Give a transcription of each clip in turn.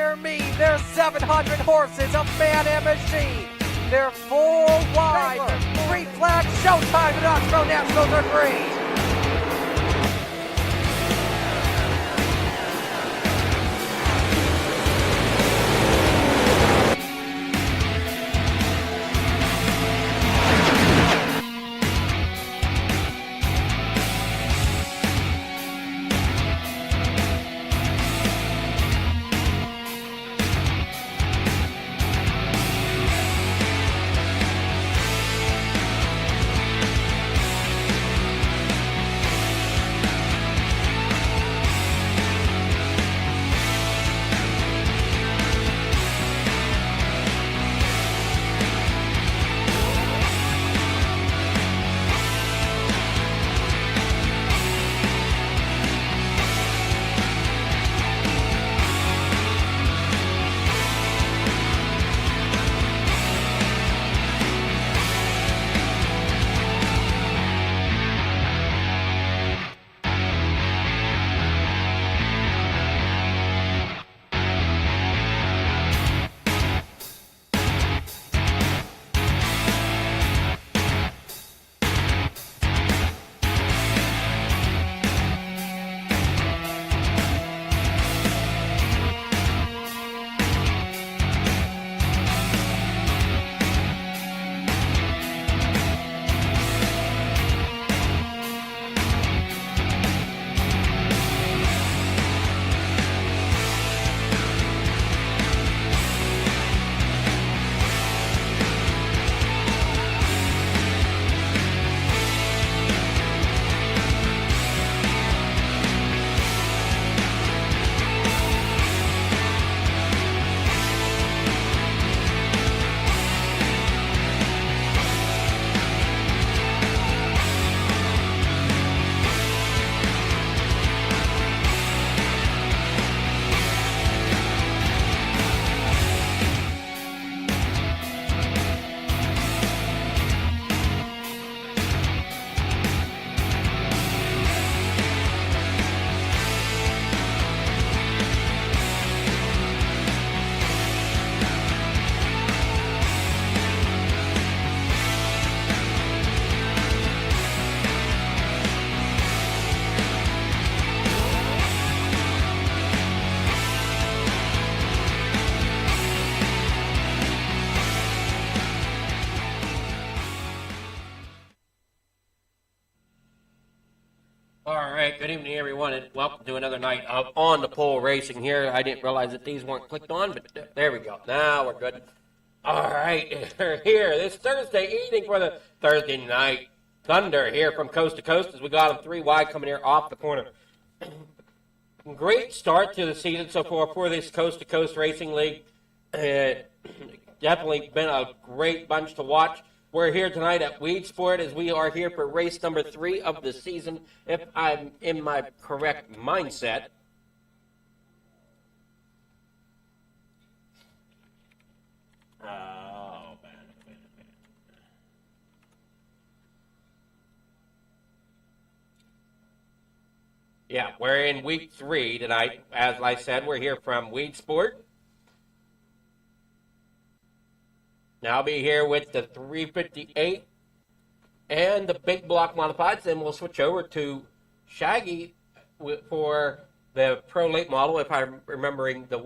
near me. There's 700 horses, a man and machine. They're 4 wide. There's 3 flags. Showtime to Knoxville Nationals are green. Good evening, everyone, and welcome to another night of On the Pole Racing here. I didn't realize that these weren't clicked on, but there we go. Now we're good. All right, we're here this Thursday evening for the Thursday night thunder here from coast to coast as we got them 3 wide coming here off the corner. Great start to the season so far for this Coast to Coast Racing League. Definitely been a great bunch to watch. We're here tonight at Weedsport as we are here for race number 3 of the season, if I'm in my correct mindset. Oh, man. Yeah, we're in week 3 tonight. As I said, we're here from Weedsport. Now I'll be here with the 358 and the big block modifieds, and we'll switch over to Shaggy for the Pro Late model, if I'm remembering the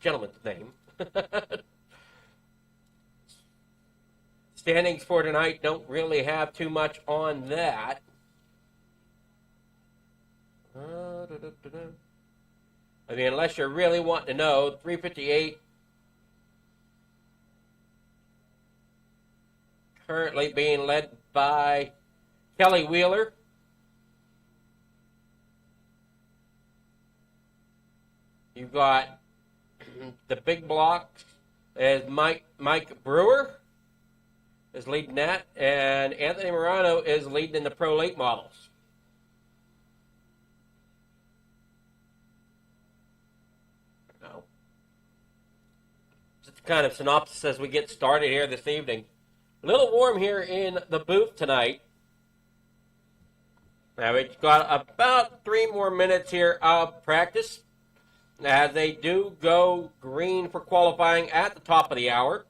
gentleman's name. Standings for tonight don't really have too much on that. I mean, unless you're really wanting to know, 358 currently being led by Kelly Wheeler. You've got the big blocks as Mike Brewer is leading that, and Anthony Morano is leading in the Pro Late models. Just kind of synopsis as we get started here this evening. A little warm here in the booth tonight. Now we've got about 3 more minutes here of practice. as they do go green for qualifying at the top of the hour.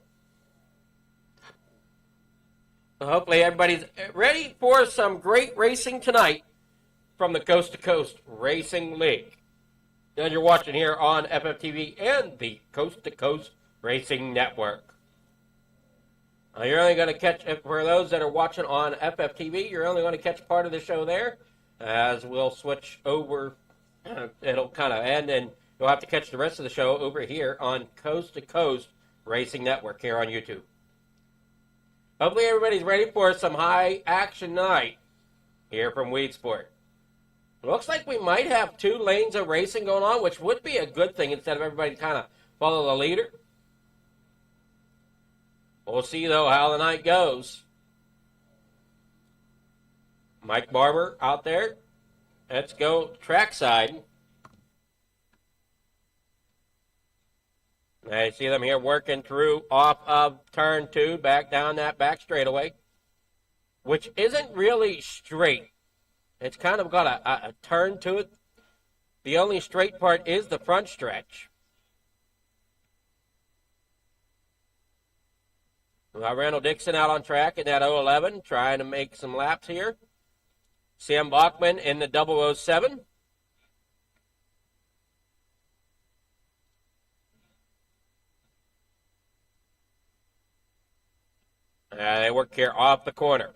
Hopefully everybody's ready for some great racing tonight from the Coast to Coast Racing League. And you're watching here on FFTv and the Coast to Coast Racing Network. You're only going to catch, for those that are watching on FFTv, you're only going to catch part of the show there, as we'll switch over. It'll kind of end, and you'll have to catch the rest of the show over here on Coast to Coast Racing Network here on YouTube. Hopefully everybody's ready for some high action night here from Weedsport. Looks like we might have 2 lanes of racing going on, which would be a good thing instead of everybody kind of follow the leader. We'll see, though, how the night goes. Mike Barber out there. Let's go trackside. I see them here working through off of turn 2, back down that back straightaway, which isn't really straight. It's kind of got a turn to it. The only straight part is the front stretch. We got Randall Dixon out on track in that 011, trying to make some laps here. Sam Bachman in the 007. They work here off the corner.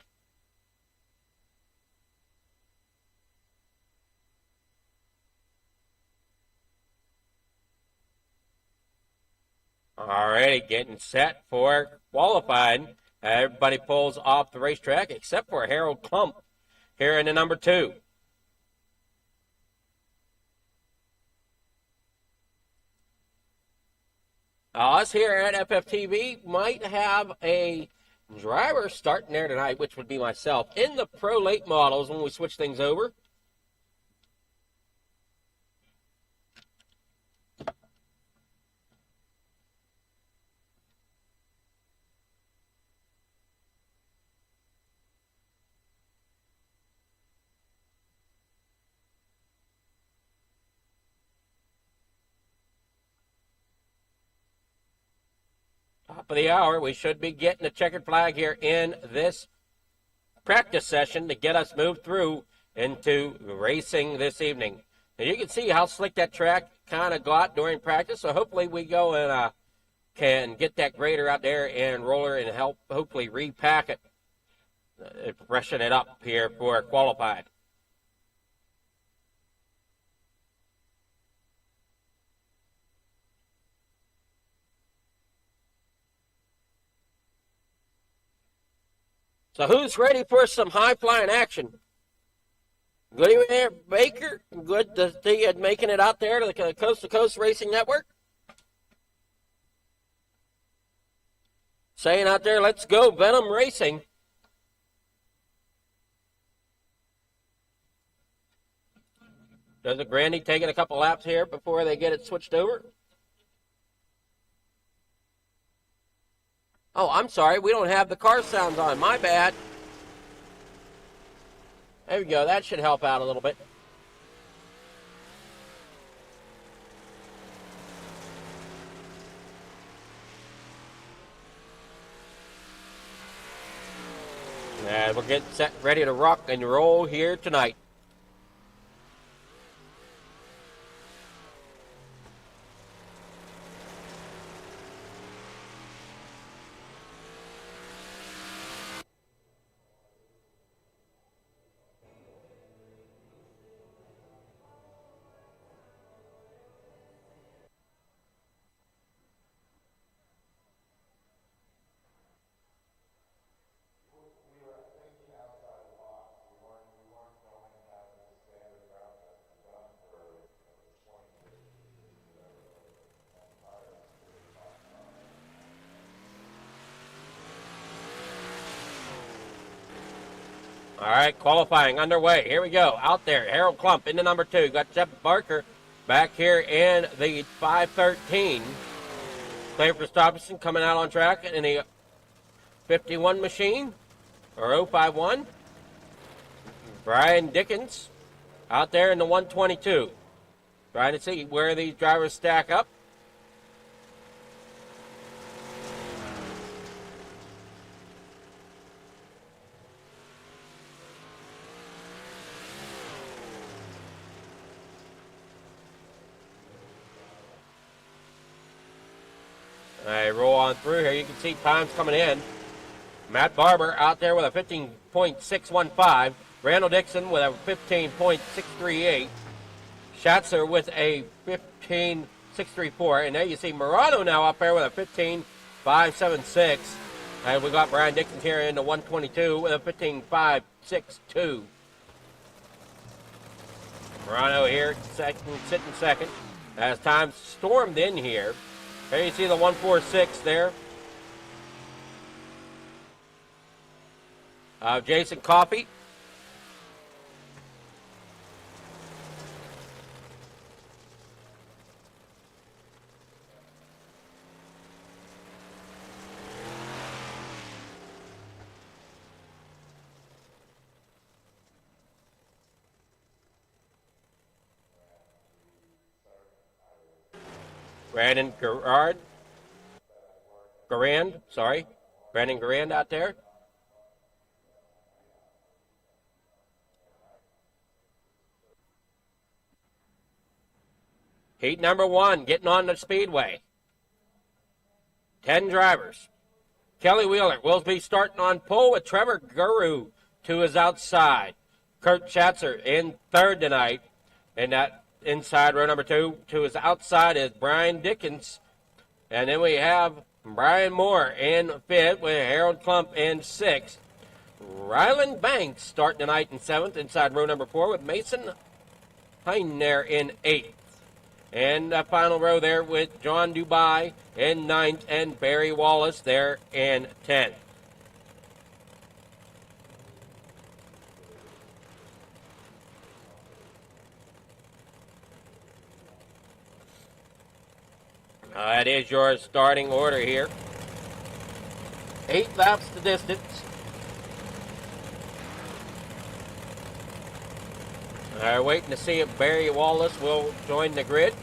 Alrighty, getting set for qualifying. Everybody pulls off the racetrack except for Harold Klump here in the number 2. Us here at FFTv might have a driver starting there tonight, which would be myself, in the Pro Late models when we switch things over. Top of the hour, we should be getting a checkered flag here in this practice session to get us moved through into racing this evening. And you can see how slick that track kind of got during practice, so hopefully we go and can get that grader out there and roller and help hopefully repack it, freshen it up here for qualified. So who's ready for some high-flying action? Good evening there, Baker. Good to see you making it out there to the Coast to Coast Racing Network. Saying out there, let's go Venom Racing. Does it Grandy taking a couple laps here before they get it switched over? Oh, I'm sorry. We don't have the car sounds on. My bad. There we go. That should help out a little bit. And we're getting set, ready to rock and roll here tonight. All right, qualifying underway. Here we go. Out there, Harold Klump into number 2. Got Jeff Barker back here in the 513. Clay Christopherson coming out on track in the 51 machine, or 051. Brian Dickens out there in the 122. Trying to see where these drivers stack up. All right, roll on through here. You can see times coming in. Matt Barber out there with a 15.615. Randall Dixon with a 15.638. Schatzer with a 15.634. And there you see Morano now up there with a 15.576. And we got Brian Dixon here in the 122 with a 15.562. Morano here sitting second. As time stormed in here. There you see the 146 there. Jason Coffey. Brandon Garand out there. Heat number 1, getting on the speedway. 10 drivers. Kelly Wheeler will be starting on pole with Trevor Guru to his outside. Kurt Schatzer in third tonight. And that inside row number 2 to his outside is Brian Dickens. And then we have Brian Moore in fifth with Harold Klump in sixth. Ryland Banks starting tonight in seventh inside row number 4 with Mason Heiner in eighth. And the final row there with John Dubai in ninth and Barry Wallace there in 10th. That is your starting order here. 8 laps the distance. Waiting to see if Barry Wallace will join the grid.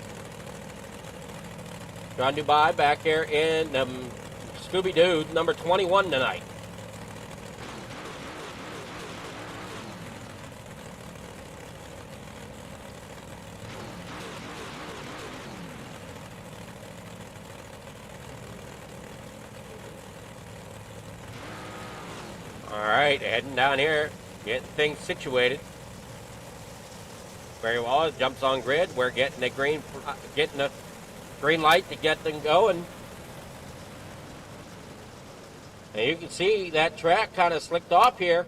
John Dubai back here in Scooby-Doo, number 21 tonight. All right, heading down here, getting things situated. Barry Wallace jumps on grid. We're getting the green light to get them going. And you can see that track kind of slicked off here.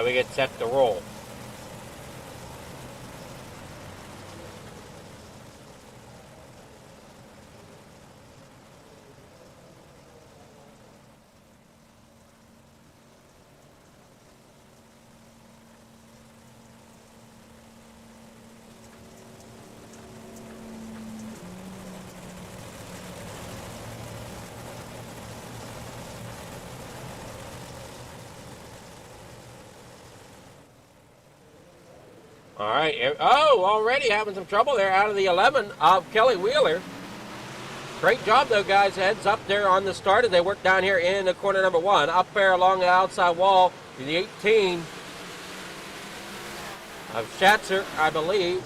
We get set to roll. All right. Oh, already having some trouble there out of the 11 of Kelly Wheeler. Great job, though, guys. Heads up there on the start as they work down here in the corner number 1. Up there along the outside wall, the 18 of Schatzer, I believe.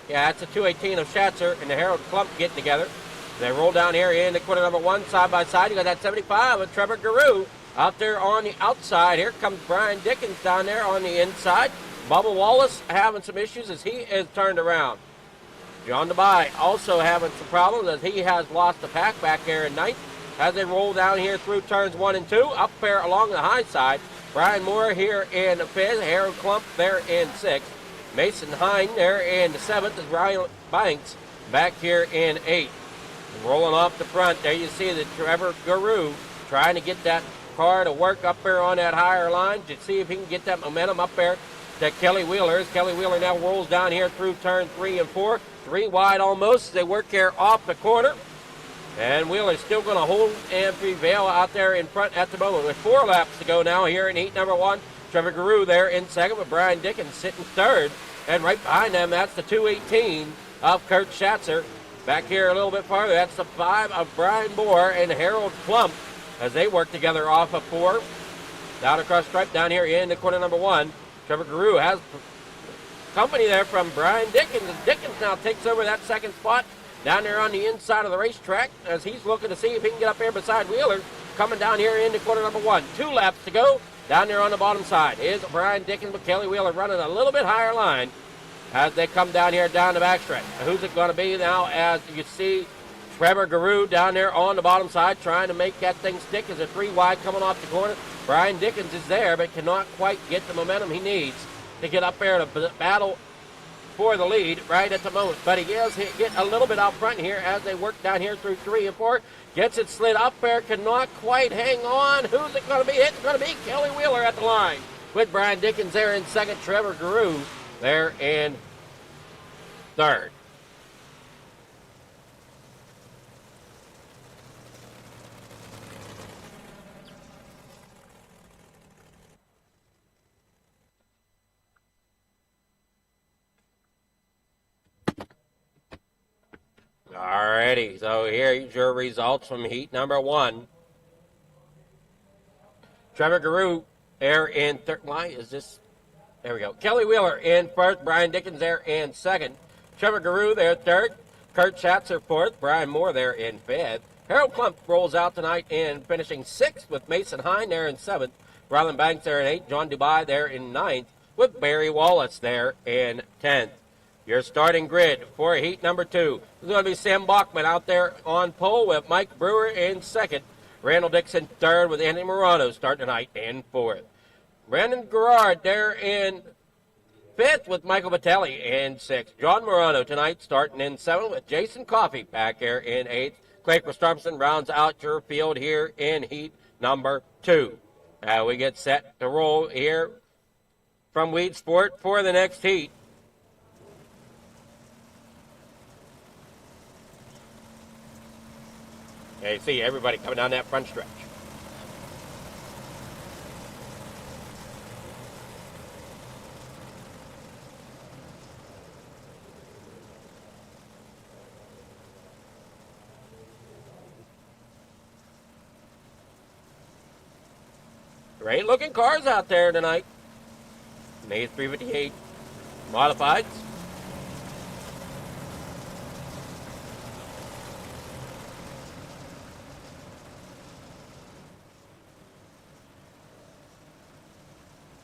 Yeah, that's a 218 of Schatzer and the Harold Klump getting together. They roll down here in the corner number 1, side by side. You got that 75 of Trevor Guru. Out there on the outside, here comes Brian Dickens down there on the inside. Bubba Wallace having some issues as he is turned around. John Dubai also having some problems as he has lost the pack back there in ninth. As they roll down here through turns 1 and 2, up there along the high side. Brian Moore here in fifth, Harold Klump there in sixth. Mason Hine there in the 7th is Ryan Banks back here in 8th. Rolling off the front, there you see the Trevor Guru trying to get that car to work up there on that higher line to see if he can get that momentum up there to Kelly Wheeler. As Kelly Wheeler now rolls down here through turn 3 and 4. 3 wide almost as they work here off the corner. And Wheeler's still going to hold and prevail out there in front at the moment with 4 laps to go now here in heat number 1. Trevor Guru there in 2nd with Brian Dickens sitting 3rd. And right behind them, that's the 218 of Kurt Schatzer. Back here a little bit farther, that's the 5 of Brian Moore and Harold Plump as they work together off of 4. Down across stripe down here in the corner number 1. Trevor Guru has company there from Brian Dickens. And Dickens now takes over that 2nd spot down there on the inside of the racetrack as he's looking to see if he can get up there beside Wheeler. Coming down here into corner number 1. 2 laps to go down there on the bottom side. Is Brian Dickens with Kelly Wheeler running a little bit higher line as they come down here down the backstretch. Who's it going to be now as you see Trevor Guru down there on the bottom side trying to make that thing stick as a 3 wide coming off the corner. Brian Dickens is there but cannot quite get the momentum he needs to get up there to battle for the lead right at the moment. But he is getting a little bit out front here as they work down here through 3 and 4. Gets it slid up there, cannot quite hang on. Who's it going to be? It's going to be Kelly Wheeler at the line with Brian Dickens there in 2nd. Trevor Guru there in 3rd. Alrighty, so here's your results from heat number 1. Trevor Guru there in 3rd. Why is this? There we go. Kelly Wheeler in 1st. Brian Dickens there in 2nd. Trevor Guru there 3rd. Kurt Schatzer 4th. Brian Moore there in 5th. Harold Plump rolls out tonight in finishing 6th with Mason Hine there in 7th. Rylan Banks there in 8th. John Dubai there in 9th with Barry Wallace there in 10th. Your starting grid for heat number 2 is going to be Sam Bachman out there on pole with Mike Brewer in 2nd. Randall Dixon 3rd with Anthony Morano starting tonight in 4th. Brandon Gerard there in 5th with Michael Battelli in 6th. John Morano tonight starting in 7th with Jason Coffey back here in 8th. Craig Gustafson rounds out your field here in heat number 2. We get set to roll here from Weedsport for the next heat. Yeah, you see everybody coming down that front stretch. Great looking cars out there tonight. An 358 modifieds.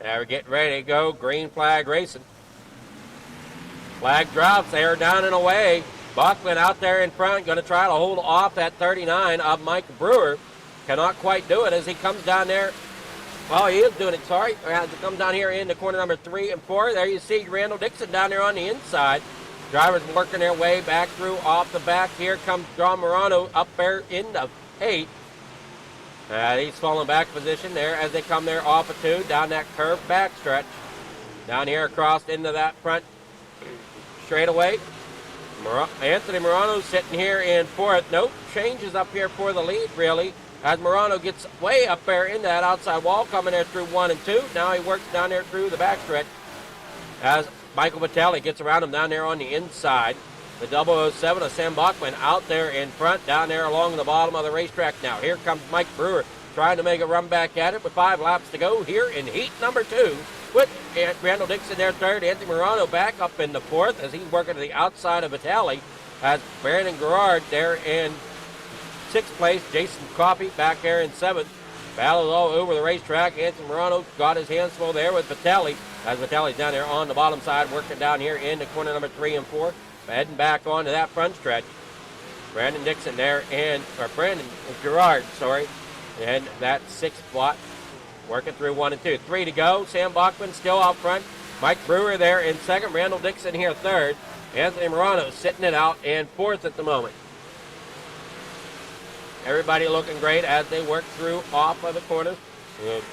Now we're getting ready to go. Green flag racing. Flag drops. They are down and away. Bachman out there in front, going to try to hold off that 39 of Mike Brewer. Cannot quite do it as he comes down there. Well, he is doing it, sorry. As he comes down here into corner number 3 and 4. There you see Randall Dixon down there on the inside. Drivers working their way back through off the back. Here comes John Morano up there in the 8. He's falling back position there as they come there off of 2 down that curved backstretch. Down here across into that front straightaway. Anthony Morano sitting here in 4th. No changes up here for the lead, really, as Morano gets way up there in that outside wall, coming there through 1 and 2. Now he works down there through the backstretch as Michael Battelli gets around him down there on the inside. The 007 of Sam Bachman out there in front, down there along the bottom of the racetrack now. Here comes Mike Brewer trying to make a run back at it with 5 laps to go here in heat number 2 with Randall Dixon there 3rd. Anthony Morano back up in the 4th as he's working to the outside of Battelli. As Brandon Gerard there in 6th place. Jason Coffey back there in 7th. Battles all over the racetrack. Anthony Morano got his hands full there with Battelli. As Battelli's down there on the bottom side, working down here into corner number 3 and 4. Heading back onto that front stretch. Brandon Dixon there Brandon Gerard, in that 6th spot. Working through 1 and 2. 3 to go. Sam Bachman still out front. Mike Brewer there in second. Randall Dixon here third. Anthony Morano sitting it out in fourth at the moment. Everybody looking great as they work through off of the corners.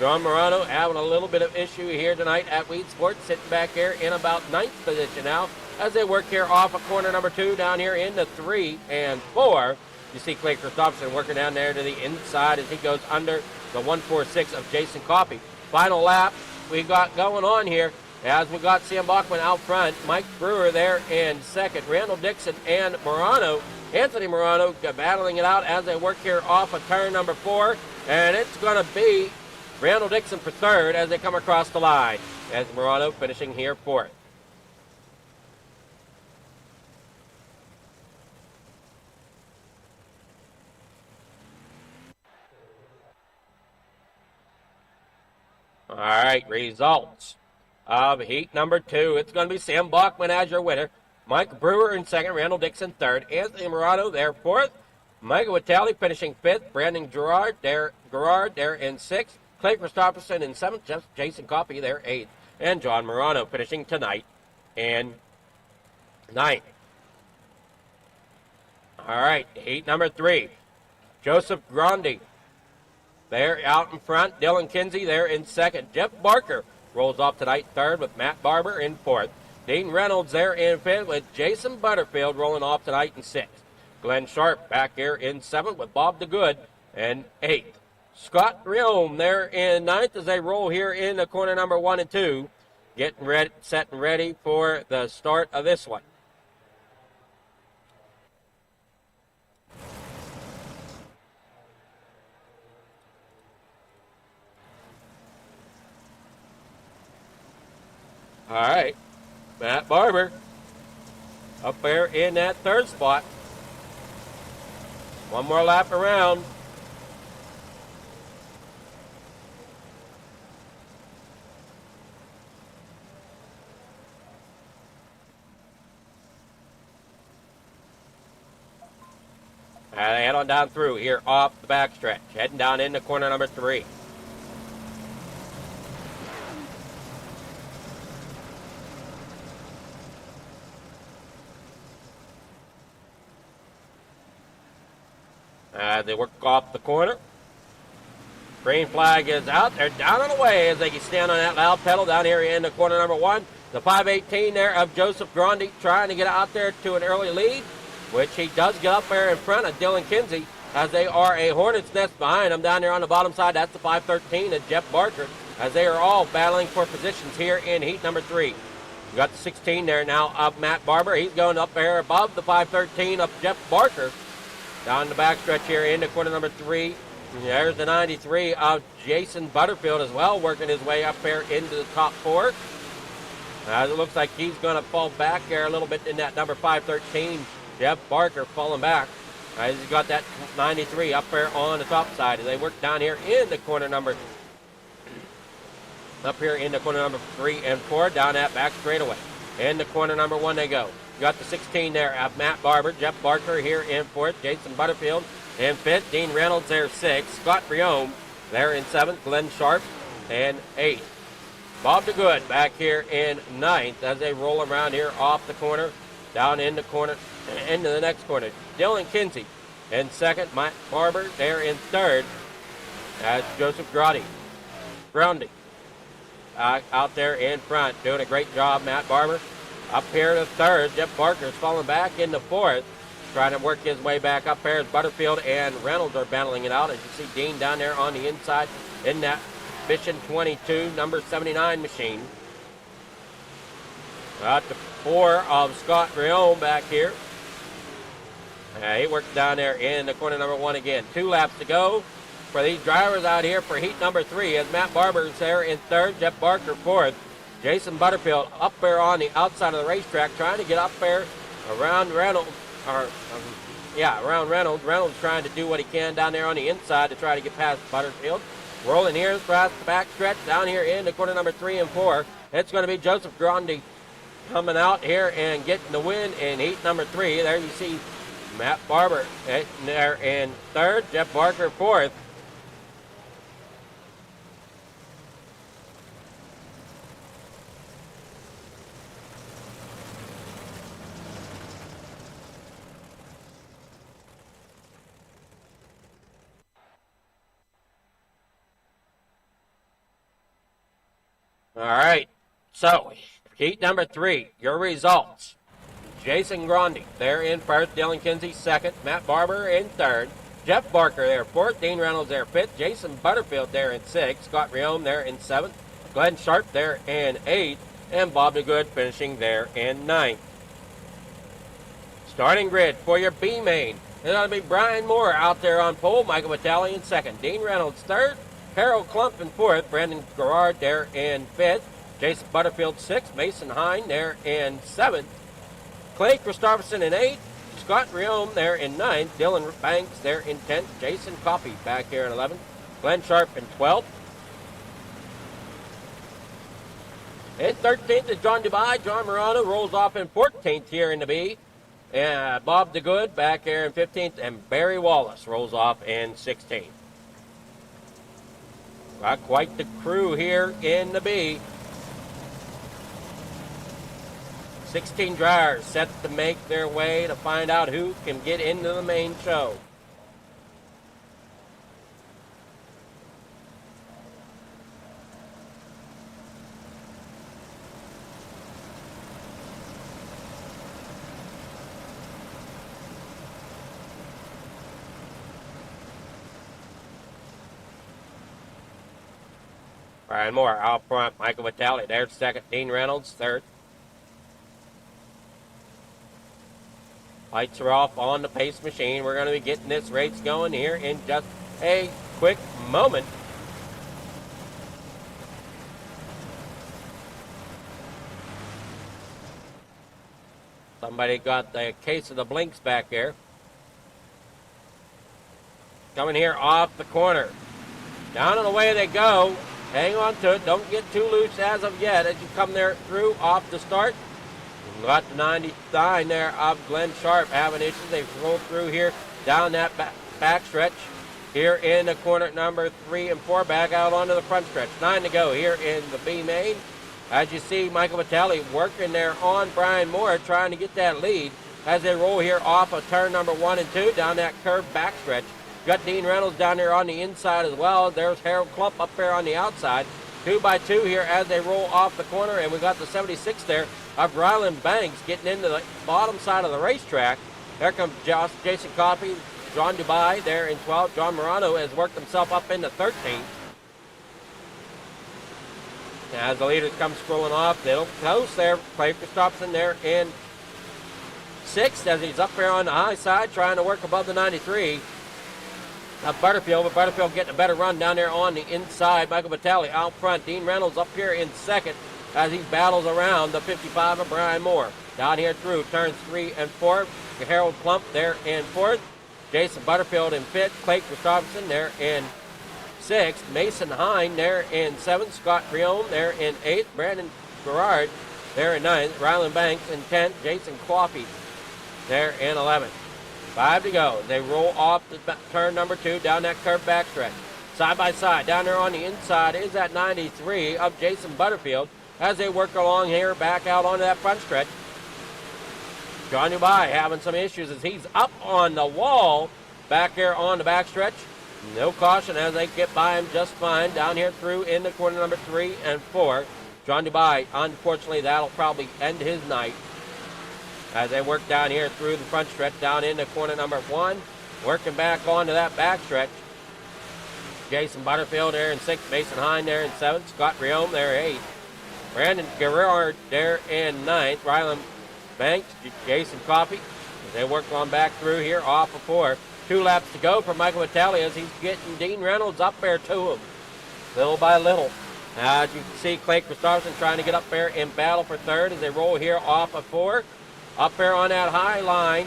John Morano having a little bit of issue here tonight at Weedsport, sitting back here in about ninth position now as they work here off of corner number 2 down here into 3 and 4. You see Clay Christopherson working down there to the inside as he goes under the 146 of Jason Coffey. Final lap we got going on here as we got Sam Bachman out front. Mike Brewer there in second. Randall Dixon and Morano, Anthony Morano, battling it out as they work here off of turn number 4. And it's going to be Randall Dixon for third as they come across the line. As Morano finishing here fourth. All right, results of heat number 2. It's going to be Sam Bachman as your winner. Mike Brewer in second. Randall Dixon third. Anthony Morano there fourth. Michael Vitale finishing fifth. Brandon Gerard there in sixth. Clay Christopherson in seventh. Jason Coffey there eighth. And John Morano finishing tonight in ninth. All right, heat number 3. Joseph Grandi there out in front. Dylan Kinsey there in second. Jeff Barker rolls off tonight third with Matt Barber in fourth. Dean Reynolds there in fifth with Jason Butterfield rolling off tonight in sixth. Glenn Sharp back here in seventh with Bob DeGood in eighth. Scott Riome there in ninth as they roll here in the corner number 1 and 2. Getting ready, set and ready for the start of this one. All right, Matt Barber up there in that third spot. One more lap around. And they head on down through here off the backstretch, heading down into corner number 3. They work off the corner. Green flag is out. They're down and away as they stand on that loud pedal down here in the corner number 1. The 518 there of Joseph Grandi trying to get out there to an early lead, which he does get up there in front of Dylan Kinsey as they are a hornet's nest behind him down there on the bottom side. That's the 513 of Jeff Barker as they are all battling for positions here in heat number 3. You got the 16 there now of Matt Barber. He's going up there above the 513 of Jeff Barker. Down the backstretch here into corner number 3. There's the 93 of Jason Butterfield as well, working his way up there into the top 4. As it looks like he's going to fall back there a little bit in that number 513. Jeff Barker falling back. He's got that 93 up there on the top side as they work down here in the corner number, up here in the corner number 3 and 4, down that back straightaway. In the corner number 1 they go. You got the 16 there of Matt Barber. Jeff Barker here in 4th. Jason Butterfield in 5th. Dean Reynolds there 6th. Scott Riome there in 7th. Glenn Sharp in 8th. Bob DeGood back here in 9th as they roll around here off the corner, down in the corner, into the next corner. Dylan Kinsey in 2nd. Matt Barber there in 3rd. As Joseph Grondi out there in front, doing a great job, Matt Barber. Up here to 3rd, Jeff Barker's falling back into 4th, trying to work his way back up there as Butterfield and Reynolds are battling it out. As you see Dean down there on the inside in that Mission 22, number 79 machine. Got the 4 of Scott Riome back here. He works down there in the corner number 1 again. 2 laps to go for these drivers out here for heat number 3 as Matt Barber's there in 3rd, Jeff Barker 4th. Jason Butterfield up there on the outside of the racetrack trying to get up there around Reynolds. Around Reynolds. Reynolds trying to do what he can down there on the inside to try to get past Butterfield. Rolling here across the back stretch down here in the corner number 3 and 4. It's going to be Joseph Grandi coming out here and getting the win in heat number 3. There you see Matt Barber there in 3rd, Jeff Barker 4th. All right. So, heat number 3, your results. Jason Grundy there in first, Dylan Kinsey second, Matt Barber in third, Jeff Barker there fourth, Dean Reynolds there fifth, Jason Butterfield there in sixth, Scott Riome there in seventh, Glenn Sharp there in eighth, and Bob DeGood finishing there in ninth. Starting grid for your B main. It's going to be Brian Moore out there on pole, Michael Vitale in second, Dean Reynolds third, Harold Klump in fourth, Brandon Garrard there in fifth, Jason Butterfield sixth, Mason Hine there in seventh, Clay Christopherson in 8th, Scott Riome there in 9th, Dylan Banks there in 10th, Jason Coffey back here in 11th, Glenn Sharp in 12th. In 13th is John Dubai. John Morano rolls off in 14th here in the B. Bob DeGood back here in 15th, and Barry Wallace rolls off in 16th. Got quite the crew here in the B. 16 drivers set to make their way to find out who can get into the main show. Brian Moore out front, Michael Vitale there second, Dean Reynolds third. Lights are off on the pace machine. We're going to be getting this race going here in just a quick moment. Somebody got the case of the blinks back here. Coming here off the corner. Down and away they go. Hang on to it. Don't get too loose as of yet as you come there through off the start. Got the 99 there of Glenn Sharp having issues. They've rolled through here down that back stretch. Here in the corner number 3 and 4, back out onto the front stretch. 9 to go here in the B main. As you see, Michael Vitale working there on Brian Moore, trying to get that lead as they roll here off of turn number 1 and 2 down that curved back stretch. Got Dean Reynolds down there on the inside as well. There's Harold Klump up there on the outside. 2 by 2 here as they roll off the corner, and we got the 76 there of Ryland Banks getting into the bottom side of the racetrack. There comes Jason Coffey, John Dubai there in 12th. John Morano has worked himself up into 13th. As the leaders come scrolling off, they'll close there. Clay Christopherson there in 6th as he's up there on the high side trying to work above the 93. Butterfield, but Butterfield getting a better run down there on the inside. Michael Vitale out front. Dean Reynolds up here in 2nd as he battles around the 55 of Brian Moore. Down here through turns 3 and 4. Harold Klump there in 4th. Jason Butterfield in 5th. Clay Christopherson there in 6th. Mason Hine there in 7th. Scott Riome there in 8th. Brandon Garrard there in 9th. Ryland Banks in 10th. Jason Coffey there in 11th. 5 to go. They roll off the turn number 2 down that curved backstretch. Side by side, down there on the inside is that 93 of Jason Butterfield as they work along here back out onto that front stretch. John Dubai having some issues as he's up on the wall back here on the backstretch. No caution as they get by him just fine down here through into corner number 3 and 4. John Dubai, unfortunately, that'll probably end his night as they work down here through the front stretch down into corner number 1. Working back onto that back stretch. Jason Butterfield there in 6th. Mason Hine there in 7th. Scott Riome there 8th. Brandon Garrard there in 9th. Ryland Banks, Jason Coffey. They work on back through here off of 4. 2 laps to go for Michael Vitale as he's getting Dean Reynolds up there to him. Little by little. As you can see, Clay Christopherson trying to get up there in battle for 3rd as they roll here off of 4. Up there on that high line.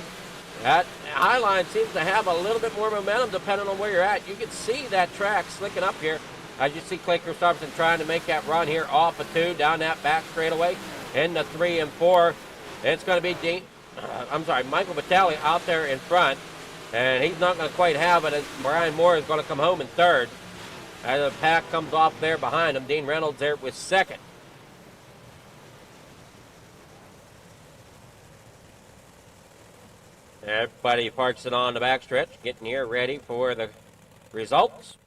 That high line seems to have a little bit more momentum depending on where you're at. You can see that track slicking up here as you see Clay Christopherson trying to make that run here off of 2 down that back straightaway into 3 and 4. It's going to be Michael Vitale out there in front, and he's not going to quite have it as Brian Moore is going to come home in 3rd. As the pack comes off there behind him, Dean Reynolds there with 2nd. Everybody parks it on the backstretch, getting here ready for the results.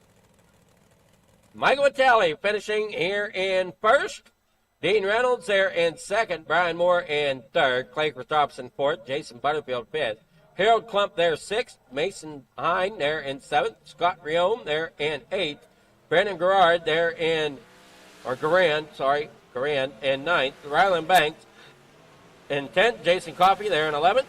Michael Vitale finishing here in first. Dean Reynolds there in second. Brian Moore in third. Clay Christopherson fourth. Jason Butterfield fifth. Harold Klump there sixth. Mason Hine there in seventh. Scott Riome there in eighth. Brandon Garand in ninth. Ryland Banks in 10th. Jason Coffey there in 11th.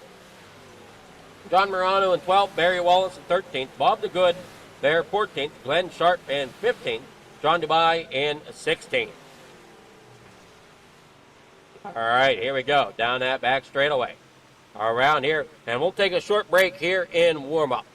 John Morano in 12th. Barry Wallace in 13th. Bob DeGood there 14th. Glenn Sharp in 15th. John Dubai in 16th. All right, here we go. Down that back straightaway. Around here. And we'll take a short break here in warm-ups.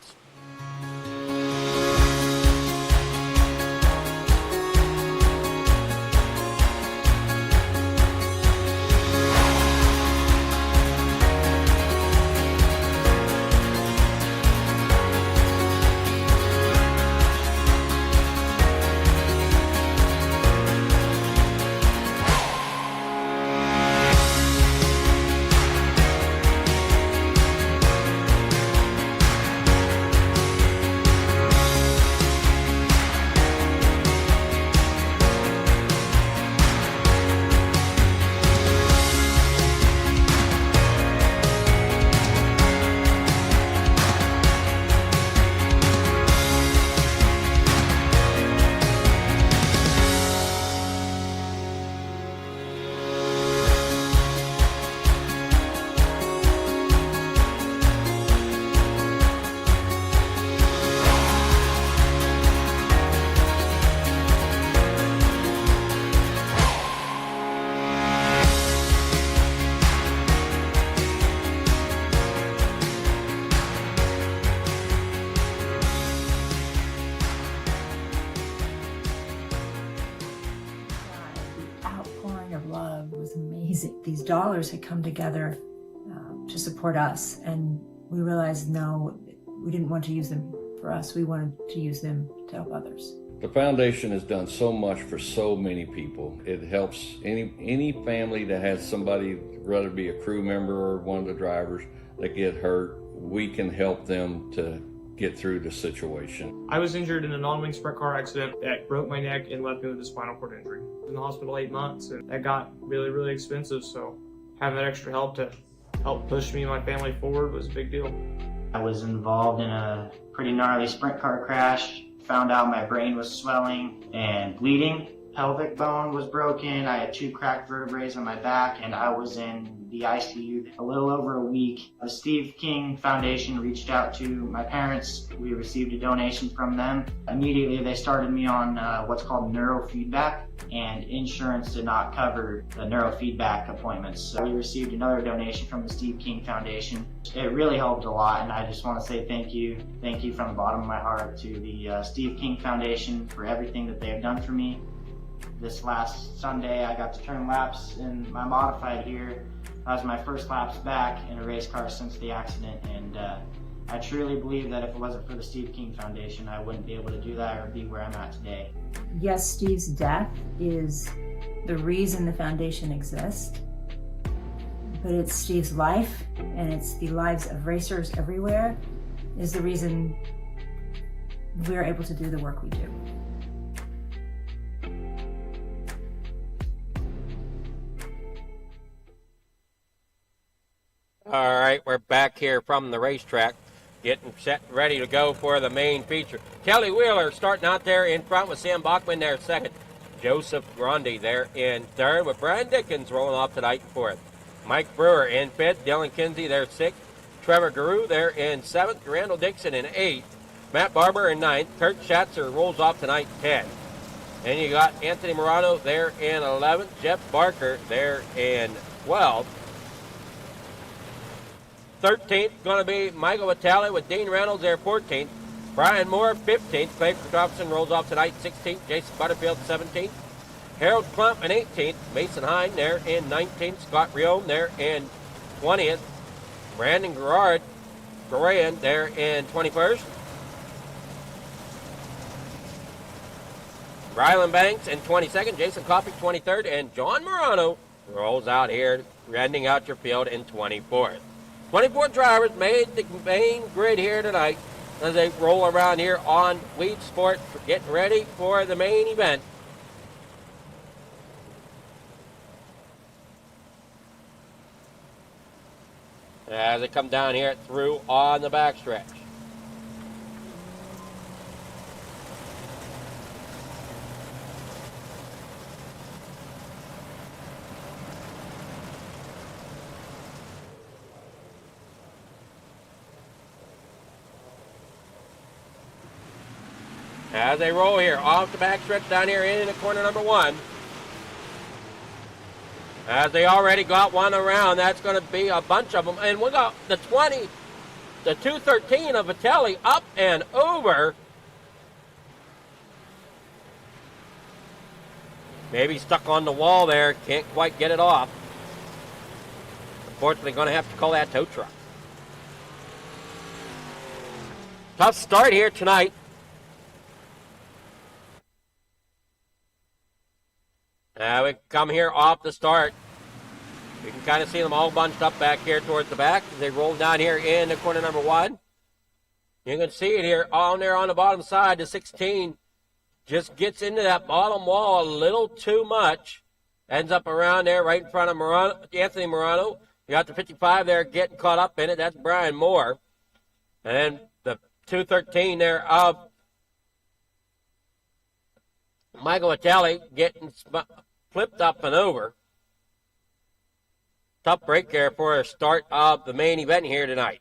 These dollars had come together to support us, and we realized no, we didn't want to use them for us. We wanted to use them to help others. The foundation has done so much for so many people. It helps any family that has somebody, whether it be a crew member or one of the drivers, that get hurt. We can help them to get through the situation. I was injured in a non-wing sprint car accident that broke my neck and left me with a spinal cord injury. I was in the hospital 8 months, and that got really, really expensive, so having that extra help to help push me and my family forward was a big deal. I was involved in a pretty gnarly sprint car crash. Found out my brain was swelling and bleeding. Pelvic bone was broken. I had 2 cracked vertebrae on my back, and I was in the ICU a little over a week. The Steve King Foundation reached out to my parents. We received a donation from them. Immediately they started me on what's called neurofeedback, and insurance did not cover the neurofeedback appointments. So we received another donation from the Steve King Foundation. It really helped a lot, and I just want to say thank you. Thank you from the bottom of my heart to the Steve King Foundation for everything that they have done for me. This last Sunday, I got to turn laps in my modified here. That was my first laps back in a race car since the accident, and I truly believe that if it wasn't for the Steve King Foundation, I wouldn't be able to do that or be where I'm at today. Yes, Steve's death is the reason the foundation exists, but it's Steve's life, and it's the lives of racers everywhere, is the reason we're able to do the work we do. All right, we're back here from the racetrack, getting set and ready to go for the main feature. Kelly Wheeler starting out there in front with Sam Bachman there second. Joseph Grundy there in third, with Brian Dickens rolling off tonight in fourth. Mike Brewer in fifth. Dylan Kinsey there sixth. Trevor Guru there in seventh. Randall Dixon in eighth. Matt Barber in ninth. Kurt Schatzer rolls off tonight in 10th. And you got Anthony Morano there in 11th. Jeff Barker there in 12th. 13th going to be Michael Vitale with Dean Reynolds there 14th. Brian Moore 15th. Clay Christopherson rolls off tonight 16th. Jason Butterfield 17th. Harold Klump in 18th. Mason Hine there in 19th. Scott Riome there in 20th. Brandon Garand there in 21st. Ryland Banks in 22nd. Jason Coffey 23rd. And John Morano rolls out here, rounding out your field in 24th. 24 drivers made the main grid here tonight as they roll around here on Weedsport, getting ready for the main event. As they come down here through on the backstretch. As they roll here off the backstretch down here into corner number 1. As they already got one around, that's going to be a bunch of them. And we got the 213 of Vitelli up and over. Maybe stuck on the wall there, can't quite get it off. Unfortunately, going to have to call that tow truck. Tough start here tonight. We come here off the start. You can kind of see them all bunched up back here towards the back as they roll down here into corner number 1. You can see it here on there on the bottom side. The 16 just gets into that bottom wall a little too much. Ends up around there right in front of Anthony Morano. You got the 55 there getting caught up in it. That's Brian Moore. And then the 213 there of Michael Vitelli getting flipped up and over. Tough break there for a start of the main event here tonight.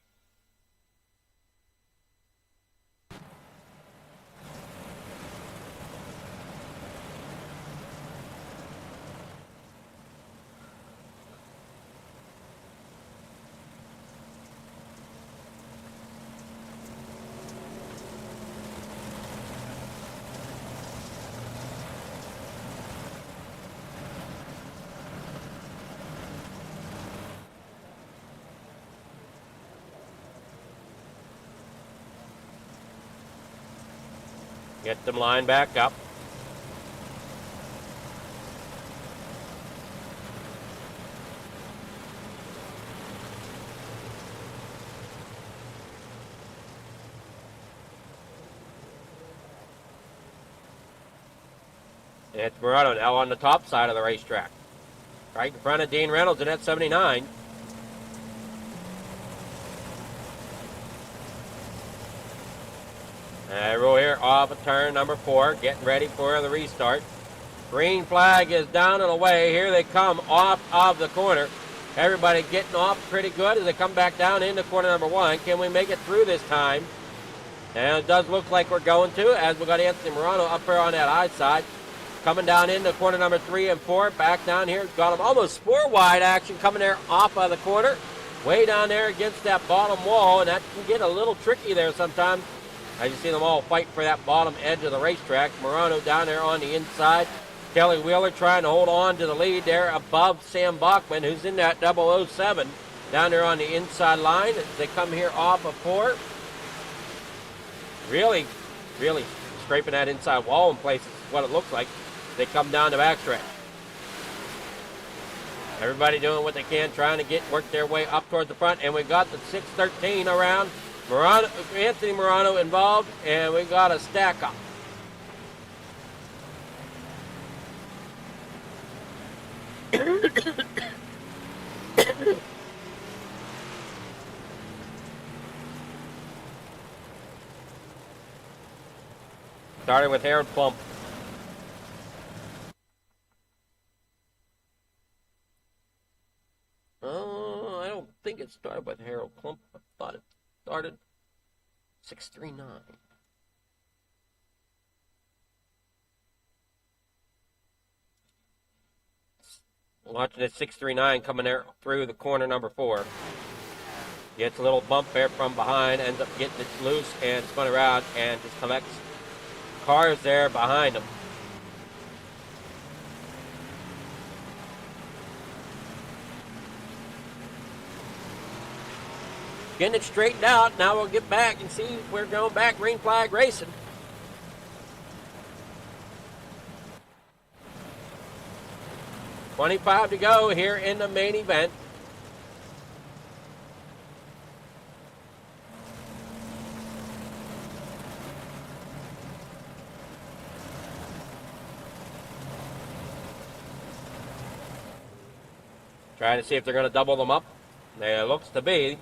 Get them lined back up. It's Morano now on the top side of the racetrack. Right in front of Dean Reynolds in that 79. Roll here off of turn number 4, getting ready for the restart. Green flag is down and away. Here they come off of the corner. Everybody getting off pretty good as they come back down into corner number 1. Can we make it through this time? And it does look like we're going to, as we got Anthony Morano up here on that high side. Coming down into corner number 3 and 4. Back down here. Got them almost 4 wide action coming there off of the corner. Way down there against that bottom wall, and that can get a little tricky there sometimes. As you see them all fight for that bottom edge of the racetrack. Morano down there on the inside. Kelly Wheeler trying to hold on to the lead there above Sam Bachman, who's in that 007 down there on the inside line as they come here off of 4. Really, really scraping that inside wall in places is what it looks like. They come down the backstretch. Everybody doing what they can, trying to work their way up towards the front, and we got the 613 around. Anthony Morano involved, and we got a stack up. Starting with Harold Plump. I don't think it started with Harold Plump. I thought it started 639. Watching it 639 coming there through the corner number 4. Gets a little bump there from behind, ends up getting it loose and spun around and just collects cars there behind him. Getting it straightened out. Now we'll get back and see if we're going back green flag racing. $25 to go here in the main event. Trying to see if they're going to double them up. It looks to be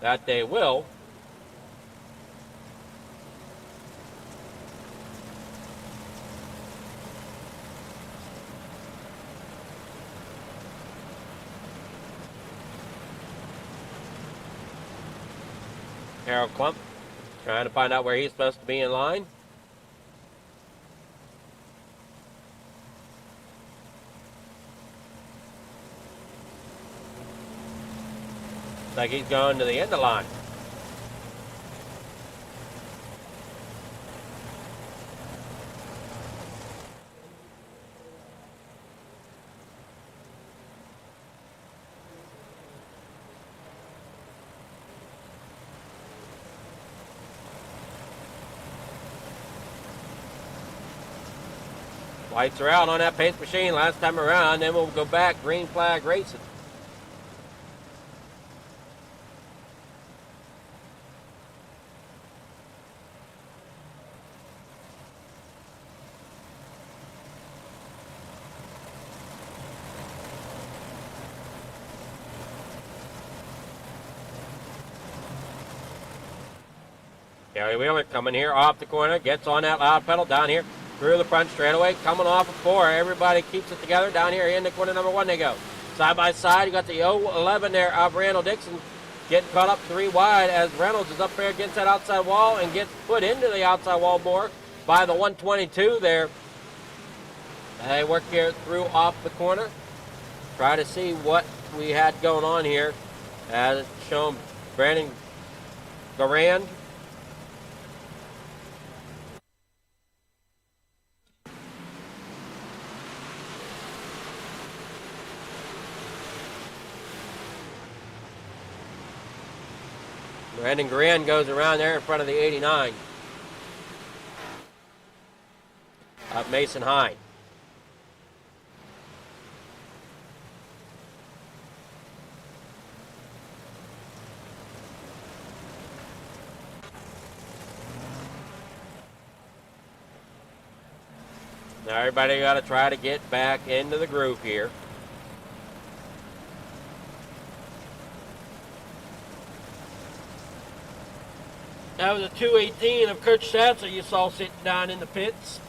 that they will. Harold Klump trying to find out where he's supposed to be in line. Looks like he's going to the end of the line. Lights are out on that pace machine last time around, then we'll go back, green flag racing. Gary Wheeler coming here off the corner, gets on that loud pedal down here through the front straightaway, coming off of 4. Everybody keeps it together down here in the corner number 1 they go. Side by side, you got the 011 there of Randall Dixon getting caught up 3 wide as Reynolds is up there against that outside wall and gets put into the outside wall more by the 122 there. They work here through off the corner. Try to see what we had going on here. As it's shown Brandon Garand. Brandon Grand goes around there in front of the 89. Up Mason High. Now everybody got to try to get back into the groove here. That was a 218 of Kurt Schatzer you saw sitting down in the pits.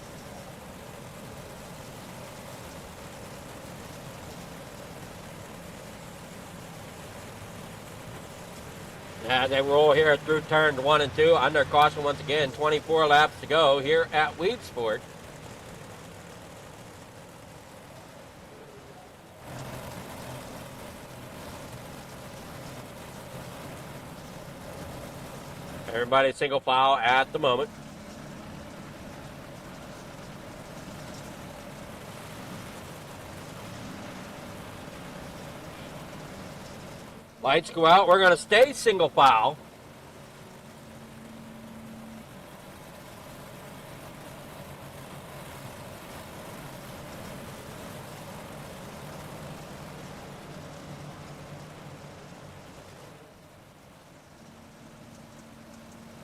They roll here through turns 1 and 2 under caution once again. 24 laps to go here at Weedsport. Everybody single file at the moment. Lights go out. We're going to stay single file.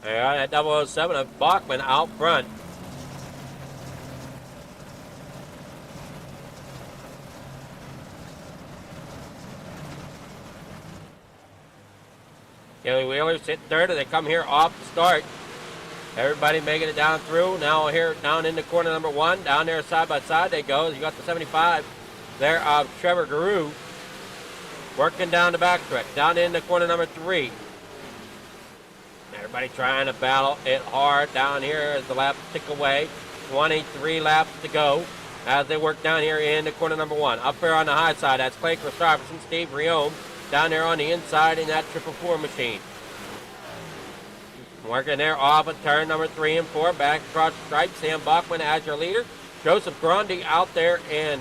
Yeah, that 007 of Bachman out front. Kelly Wheeler sitting third, and they come here off the start. Everybody making it down through. Now here down in the corner number 1. Down there side by side they go. You got the 75 there of Trevor Guru. Working down the backstretch. Down in the corner number 3. Everybody trying to battle it hard down here as the laps tick away. 23 laps to go as they work down here in the corner number 1. Up there on the high side, that's Clay Christopherson, Steve Riome. Down there on the inside in that 444 machine. Working there off at turn number 3 and 4. Back across the stripe, Sam Bachman as your leader. Joseph Grundy out there in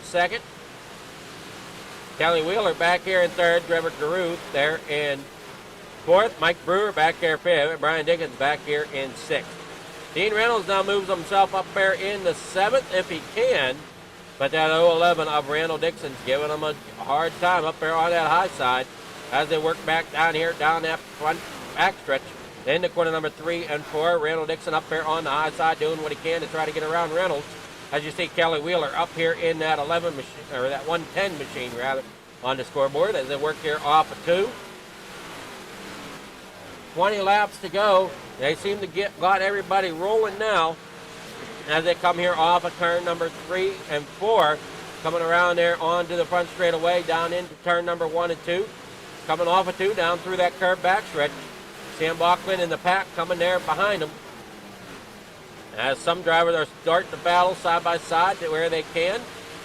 second. Kelly Wheeler back here in third. Trevor Garuth there in fourth. Mike Brewer back there fifth. And Brian Dickens back here in sixth. Dean Reynolds now moves himself up there in the 7th if he can. But that 011 of Randall Dixon's giving him a hard time up there on that high side as they work back down here, down that front back stretch. Then the corner number 3 and 4. Randall Dixon up there on the high side doing what he can to try to get around Reynolds. As you see, Kelly Wheeler up here in that 11 machine, or that 110 machine rather, on the scoreboard as they work here off of 2. 20 laps to go. They seem to got everybody rolling now as they come here off of turn number 3 and 4. Coming around there onto the front straightaway, down into turn number 1 and 2. Coming off of 2, down through that curved backstretch. Sam Bachman and the pack coming there behind them. As some drivers are starting to battle side by side to where they can.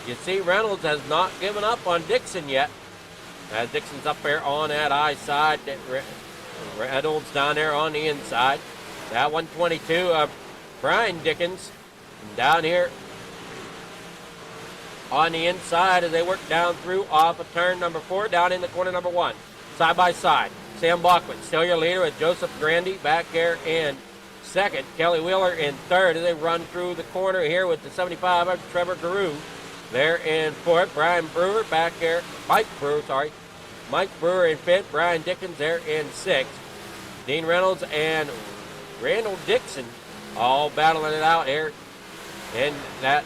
You see Reynolds has not given up on Dixon yet. As Dixon's up there on that I side. Reynolds down there on the inside. That 122, Brian Dickens down here on the inside as they work down through off of turn number 4, down in the corner number 1. Side by side. Sam Bachman still your leader with Joseph Grandy back there in second. Kelly Wheeler in third as they run through the corner here with the 75 of Trevor Guru there in fourth. Brian Brewer back there. Mike Brewer in fifth. Brian Dickens there in sixth. Dean Reynolds and Randall Dixon all battling it out here in that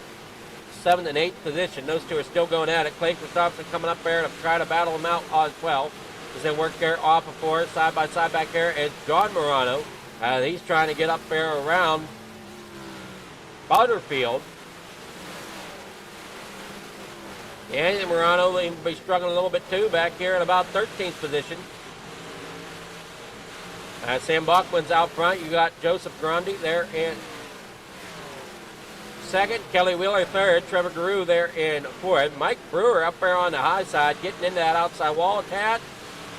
7th and 8th position. Those two are still going at it. Clay Christopherson coming up there to try to battle them out on 12 as they work there off of 4. Side by side back there is John Morano. He's trying to get up there around Butterfield. And Morano will be struggling a little bit too back here in about 13th position. Sam Bachman's out front. You got Joseph Grundy there in second. Kelly Wheeler third. Trevor Guru there in fourth. Mike Brewer up there on the high side, getting into that outside wall a tad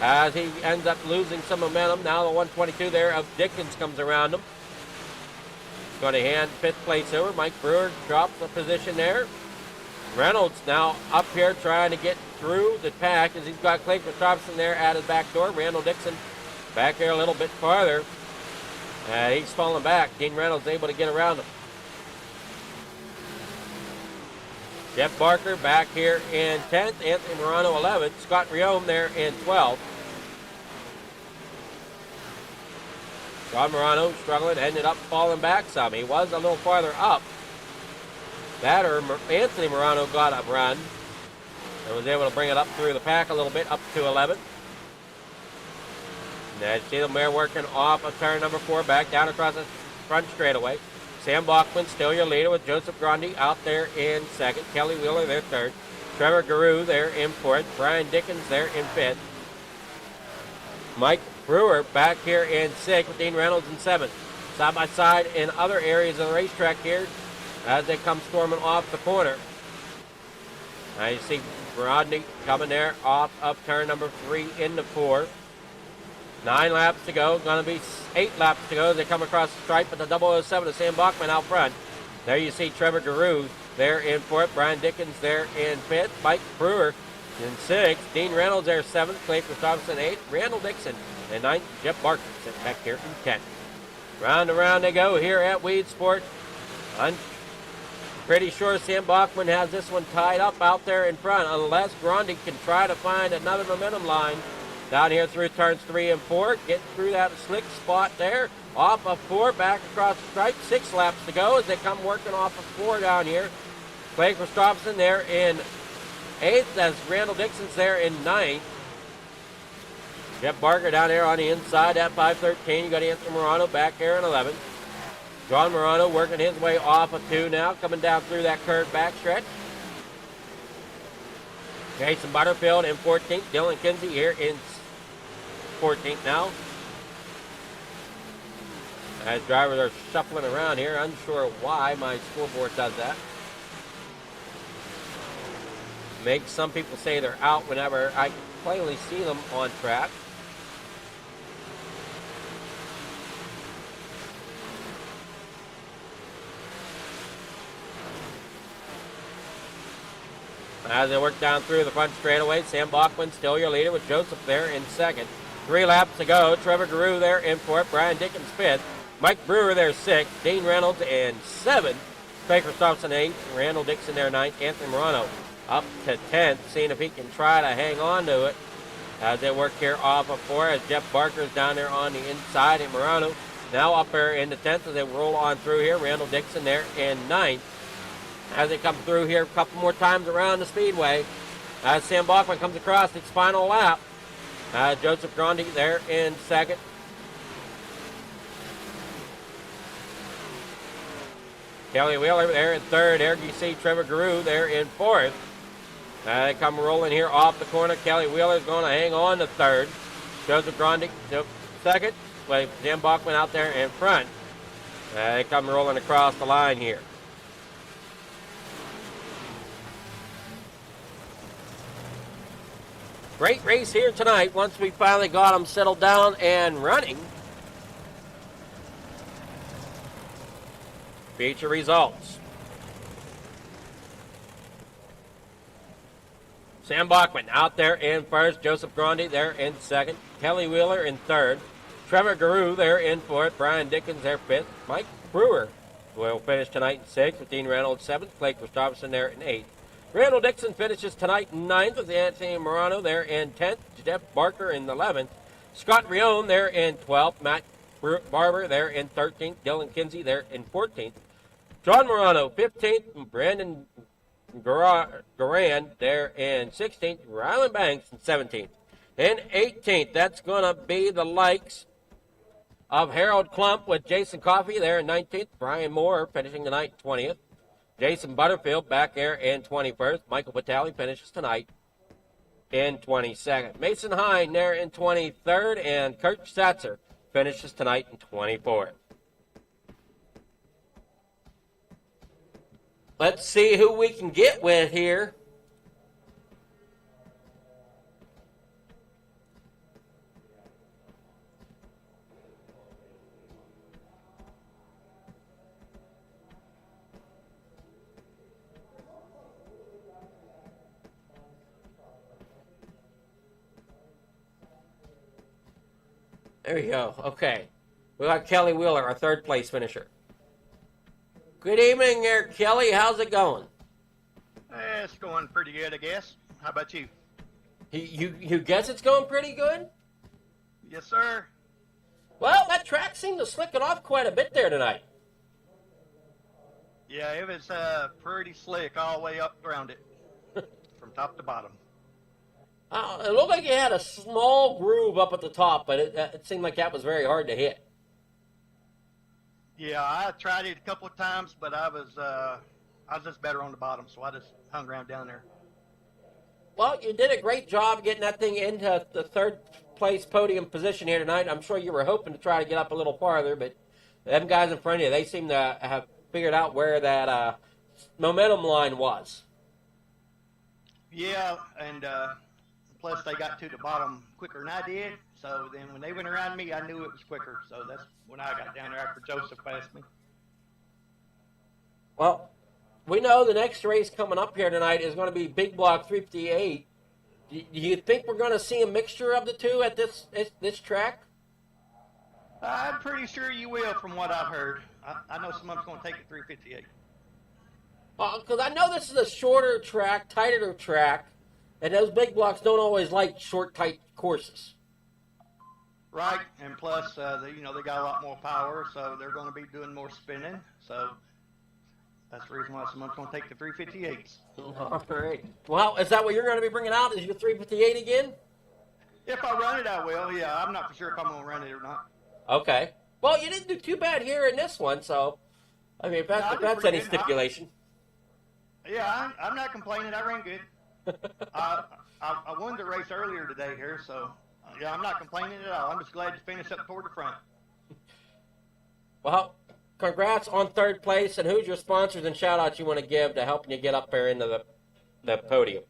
as he ends up losing some momentum. Now the 122 there of Dickens comes around him. Going to hand 5th place over. Mike Brewer drops a position there. Reynolds now up here trying to get through the pack as he's got Clay Christopherson there at his back door. Randall Dixon back there a little bit farther. He's falling back. Dean Reynolds able to get around him. Jeff Barker back here in 10th. Anthony Morano 11th. Scott Riome there in 12th. John Morano struggling, ended up falling back some. He was a little farther up. Anthony Morano got a run and was able to bring it up through the pack a little bit, up to 11th. Now you see them there working off of turn number 4, back down across the front straightaway. Sam Bachman still your leader with Joseph Grundy out there in second. Kelly Wheeler there third. Trevor Guru there in fourth. Brian Dickens there in fifth. Mike Brewer back here in sixth with Dean Reynolds in seventh. Side by side in other areas of the racetrack here as they come storming off the corner. Now you see Rodney coming there off of turn number 3 into 4. 9 laps to go. Going to be 8 laps to go as they come across the stripe with the 007 of Sam Bachman out front. There you see Trevor Guru there in 4th. Brian Dickens there in 5th. Mike Brewer in 6th. Dean Reynolds there 7th. Clay Christopherson 8th. Randall Dixon in 9th. Jeff Barker sitting back here in 10th. Round and round they go here at Weedsport. I'm pretty sure Sam Bachman has this one tied up out there in front unless Grundy can try to find another momentum line down here through turns 3 and 4. Get through that slick spot there. Off of 4, back across the stripe. 6 laps to go as they come working off of 4 down here. Clay Christopherson there in 8th as Randall Dixon's there in 9th. Jeff Barker down there on the inside at 5:13. You got Anthony Morano back there in 11th. John Morano working his way off of 2 now, coming down through that curved backstretch. Jason Butterfield in 14th. Dylan Kinsey here in 14th now. As drivers are shuffling around here, unsure why my scoreboard does that. Makes some people say they're out whenever I plainly see them on track. As they work down through the front straightaway, Sam Bachman still your leader with Joseph there in 2nd. 3 laps to go. Trevor Guru there in 4th. Brian Dickens 5th. Mike Brewer there 6th. Dean Reynolds in 7th. Clay Christopherson 8th. Randall Dixon there 9th. Anthony Morano up to 10th, seeing if he can try to hang on to it as they work here off of 4 as Jeff Barker's down there on the inside. And Morano now up there in the 10th as they roll on through here. Randall Dixon there in 9th. as they come through here a couple more times around the speedway. As Sam Bachman comes across its final lap. Joseph Grundy there in second. Kelly Wheeler there in third. There you see Trevor Guru there in fourth. They come rolling here off the corner. Kelly Wheeler's going to hang on to third. Joseph Grundy second. With Jim Bachman out there in front. They come rolling across the line here. Great race here tonight once we finally got them settled down and running. Feature results. Sam Bachman out there in first. Joseph Grundy there in second. Kelly Wheeler in third. Trevor Guru there in fourth. Brian Dickens there fifth. Mike Brewer will finish tonight in sixth. With Dean Reynolds seventh. Blake Christopherson there in eighth. Randall Dixon finishes tonight in ninth with Anthony Morano there in 10th. Jeff Barker in 11th. Scott Rione there in 12th. Matt Barber there in 13th. Dylan Kinsey there in 14th. John Morano 15th. Brandon Garand there in 16th. Rylan Banks in 17th. In 18th, that's going to be the likes of Harold Klump with Jason Coffey there in 19th. Brian Moore finishing tonight 20th. Jason Butterfield back there in 21st. Michael Vitale finishes tonight in 22nd. Mason Hine there in 23rd. And Kurt Satzer finishes tonight in 24th. Let's see who we can get with here. There we go. Okay. We got Kelly Wheeler, our third place finisher. Good evening there, Kelly. How's it going? It's going pretty good, I guess. How about you? You guess it's going pretty good? Yes, sir. Well, that track seemed to slick it off quite a bit there tonight. Yeah, it was pretty slick all the way up around it, from top to bottom. It looked like it had a small groove up at the top, but it seemed like that was very hard to hit. Yeah, I tried it a couple of times, but I was just better on the bottom, so I just hung around down there. Well, you did a great job getting that thing into the third place podium position here tonight. I'm sure you were hoping to try to get up a little farther, but them guys in front of you, they seem to have figured out where that momentum line was. Yeah, and plus they got to the bottom quicker than I did, so then when they went around me, I knew it was quicker, so that's when I got down there after Joseph passed me. Well, we know the next race coming up here tonight is going to be Big Block 358. Do you think we're going to see a mixture of the two at this track? I'm pretty sure you will, from what I've heard. I know someone's going to take it 358. Well, because I know this is a shorter track, tighter track, and those big blocks don't always like short, tight courses. Right, and plus, they got a lot more power, so they're going to be doing more spinning. So that's the reason why someone's going to take the 358s. All right. Well, is that what you're going to be bringing out? Is your 358 again? If I run it, I will. Yeah, I'm not for sure if I'm going to run it or not. Okay. Well, you didn't do too bad here in this one, so I mean, if that's any stipulation. Yeah, I'm not complaining. I ran good. I won the race earlier today here, so yeah, I'm not complaining at all. I'm just glad to finish up toward the front. Well, congrats on third place, and who's your sponsors and shout-outs you want to give to helping you get up there into the podium?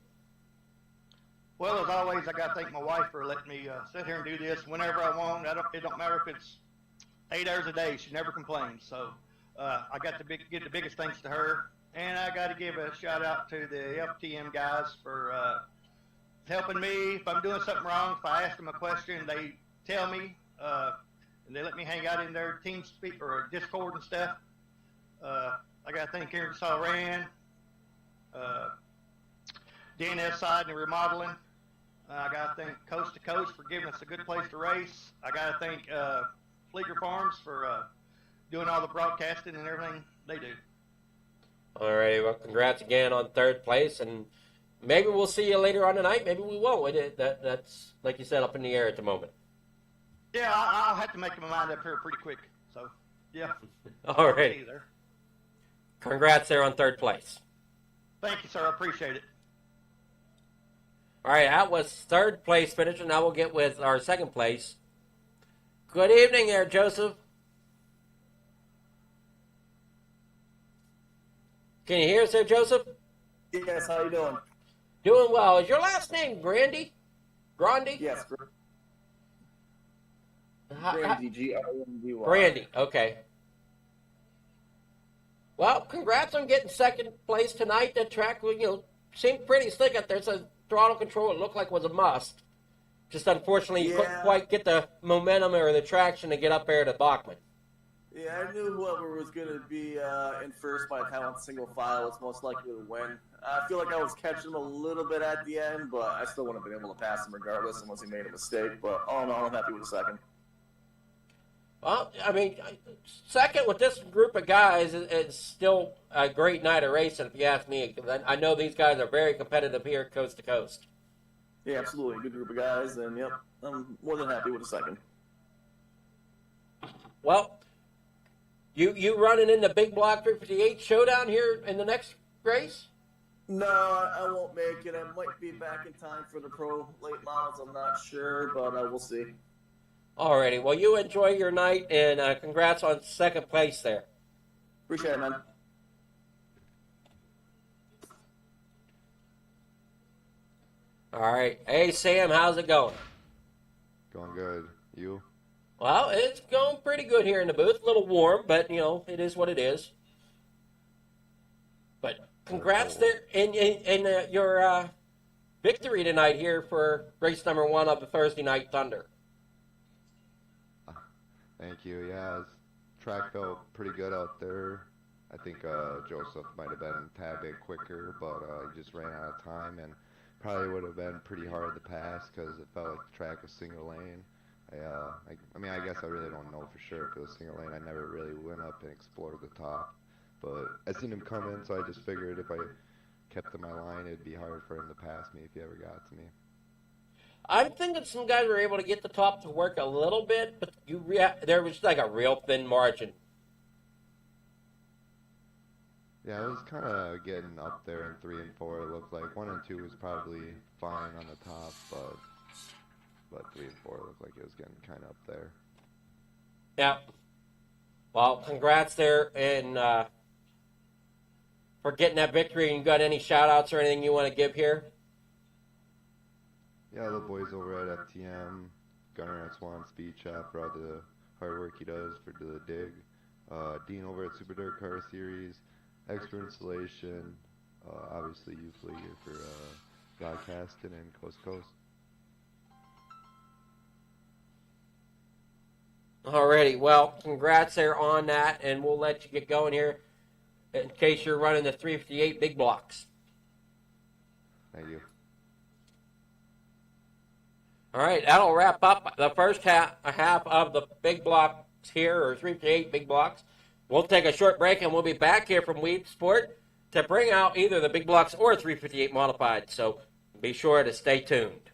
Well, as always, I got to thank my wife for letting me sit here and do this whenever I want. It don't matter if it's 8 hours a day. She never complains. So I got to give the biggest thanks to her. And I got to give a shout-out to the FTM guys for helping me. If I'm doing something wrong, if I ask them a question, they tell me, and they let me hang out in their team speak or Discord and stuff. I got to thank Aaron Salran, DNS Side and Remodeling. I got to thank Coast to Coast for giving us a good place to race. I got to thank Fleeger Farms for doing all the broadcasting and everything they do. All right. Well, congrats again on third place, and maybe we'll see you later on tonight. Maybe we won't. That's like you said, up in the air at the moment. Yeah, I'll have to make my mind up here pretty quick. So, yeah. All See right. you there. Congrats there on third place. Thank you, sir. I appreciate it. All right, that was third place finisher. Now we'll get with our second place. Good evening there, Joseph. Can you hear us there, Joseph? Yes, how you doing? Doing well. Is your last name Grandy? Grandy? Yes, How- Grandy, Grandy. Grandy, okay. Well, congrats on getting second place tonight. That track, seemed pretty slick out there. So throttle control, it looked like was a must. Just unfortunately, you couldn't Yeah. quite get the momentum or the traction to get up there to Bachman. Yeah, I knew whoever was going to be in first by the time on single file was most likely to win. I feel like I was catching him a little bit at the end, but I still wouldn't have been able to pass him regardless unless he made a mistake. But all in all, I'm happy with the second. Well, I mean, second with this group of guys is still a great night of racing, if you ask me. 'Cause I know these guys are very competitive here, coast to coast. Yeah, absolutely. Good group of guys, and yep, I'm more than happy with the second. Well, you running in the big block 358 showdown here in the next race? No, I won't make it. I might be back in time for the pro late models. I'm not sure, but we'll see. Alrighty, well, you enjoy your night, and congrats on second place there. Appreciate it, man. All right. Hey, Sam, how's it going? Going good. You? Well, it's going pretty good here in the booth. A little warm, but, it is what it is. But congrats there in your victory tonight here for race number 1 of the Thursday Night Thunder. Thank you. Yeah, track felt pretty good out there. I think Joseph might have been a tad bit quicker, but he just ran out of time and probably would have been pretty hard to pass because it felt like the track was single lane. I guess I really don't know for sure if it was single lane. I never really went up and explored the top, but I seen him come in, so I just figured if I kept to my line, it'd be hard for him to pass me if he ever got to me. I'm thinking some guys were able to get the top to work a little bit, but there was like a real thin margin. Yeah, it was kind of getting up there in 3 and 4. It looked like 1 and 2 was probably fine on the top, but 3 and 4 looked like it was getting kind of up there. Yeah. Well, congrats there and for getting that victory. You got any shout-outs or anything you want to give here? Yeah, the boys over at FTM, Gunner at Swan Speed Shop for all the hard work he does for the dig. Dean over at Super Dirt Car Series, Expert Installation, obviously you Fleet here for broadcasting and Coast to Coast. Alrighty, well, congrats there on that, and we'll let you get going here in case you're running the 358 big blocks. Thank you. All right, that'll wrap up the first half of the big blocks here, or 358 big blocks. We'll take a short break, and we'll be back here from Weedsport to bring out either the big blocks or 358 modified. So be sure to stay tuned.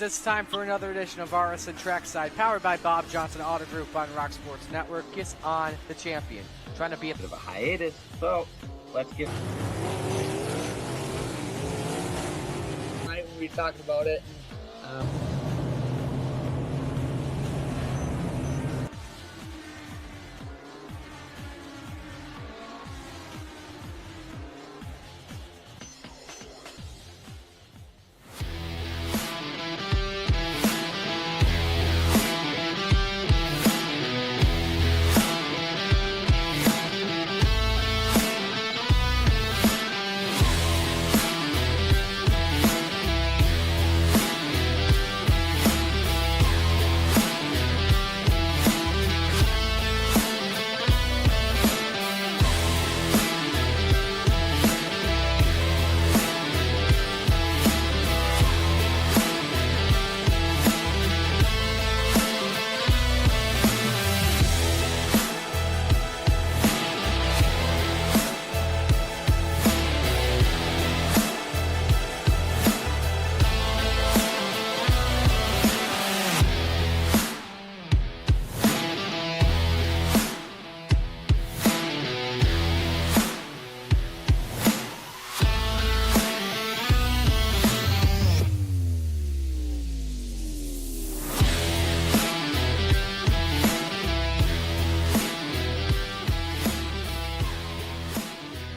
it's time for another edition of RSN Trackside, powered by Bob Johnson Auto Group on Rock Sports Network. Gets on the champion, trying to be a bit of a hiatus. So let's get right when we talked about it.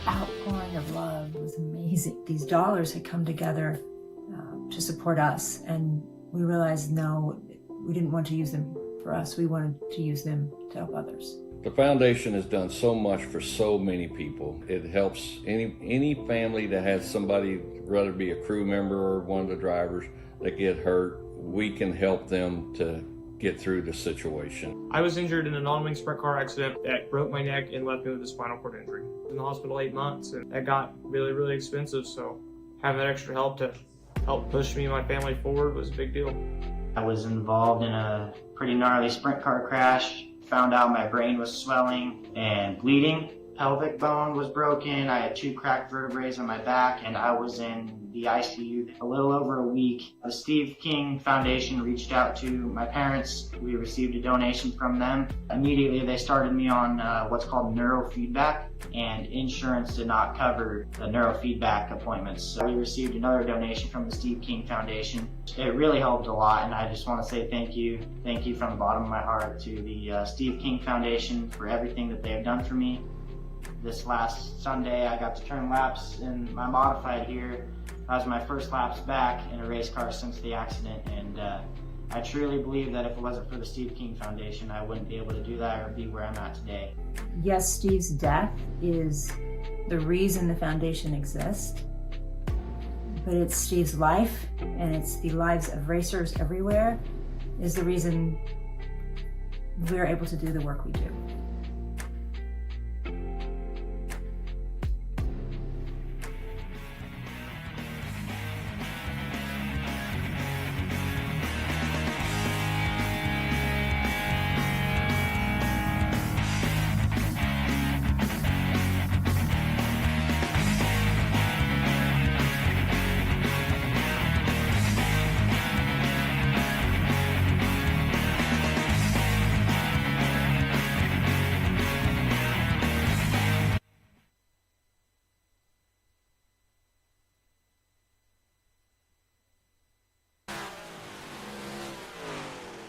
Outpouring of love was amazing. These dollars had come together to support us, and we realized no, we didn't want to use them for us. We wanted to use them to help others. The foundation has done so much for so many people. It helps any family that has somebody, whether it be a crew member or one of the drivers, that get hurt. We can help them to get through the situation. I was injured in a non-wing sprint car accident that broke my neck and left me with a spinal cord injury. I was in the hospital 8 months, and that got really, really expensive, so having that extra help to help push me and my family forward was a big deal. I was involved in a pretty gnarly sprint car crash. Found out my brain was swelling and bleeding. Pelvic bone was broken. I had 2 cracked vertebrae on my back, and I was in the ICU a little over a week. The Steve King Foundation reached out to my parents. We received a donation from them. Immediately they started me on what's called neurofeedback, and insurance did not cover the neurofeedback appointments. So we received another donation from the Steve King Foundation. It really helped a lot, and I just want to say thank you. Thank you from the bottom of my heart to the Steve King Foundation for everything that they have done for me. This last Sunday, I got to turn laps in my modified here. That was my first laps back in a race car since the accident, and I truly believe that if it wasn't for the Steve King Foundation, I wouldn't be able to do that or be where I'm at today. Yes, Steve's death is the reason the foundation exists, but it's Steve's life, and it's the lives of racers everywhere, is the reason we're able to do the work we do.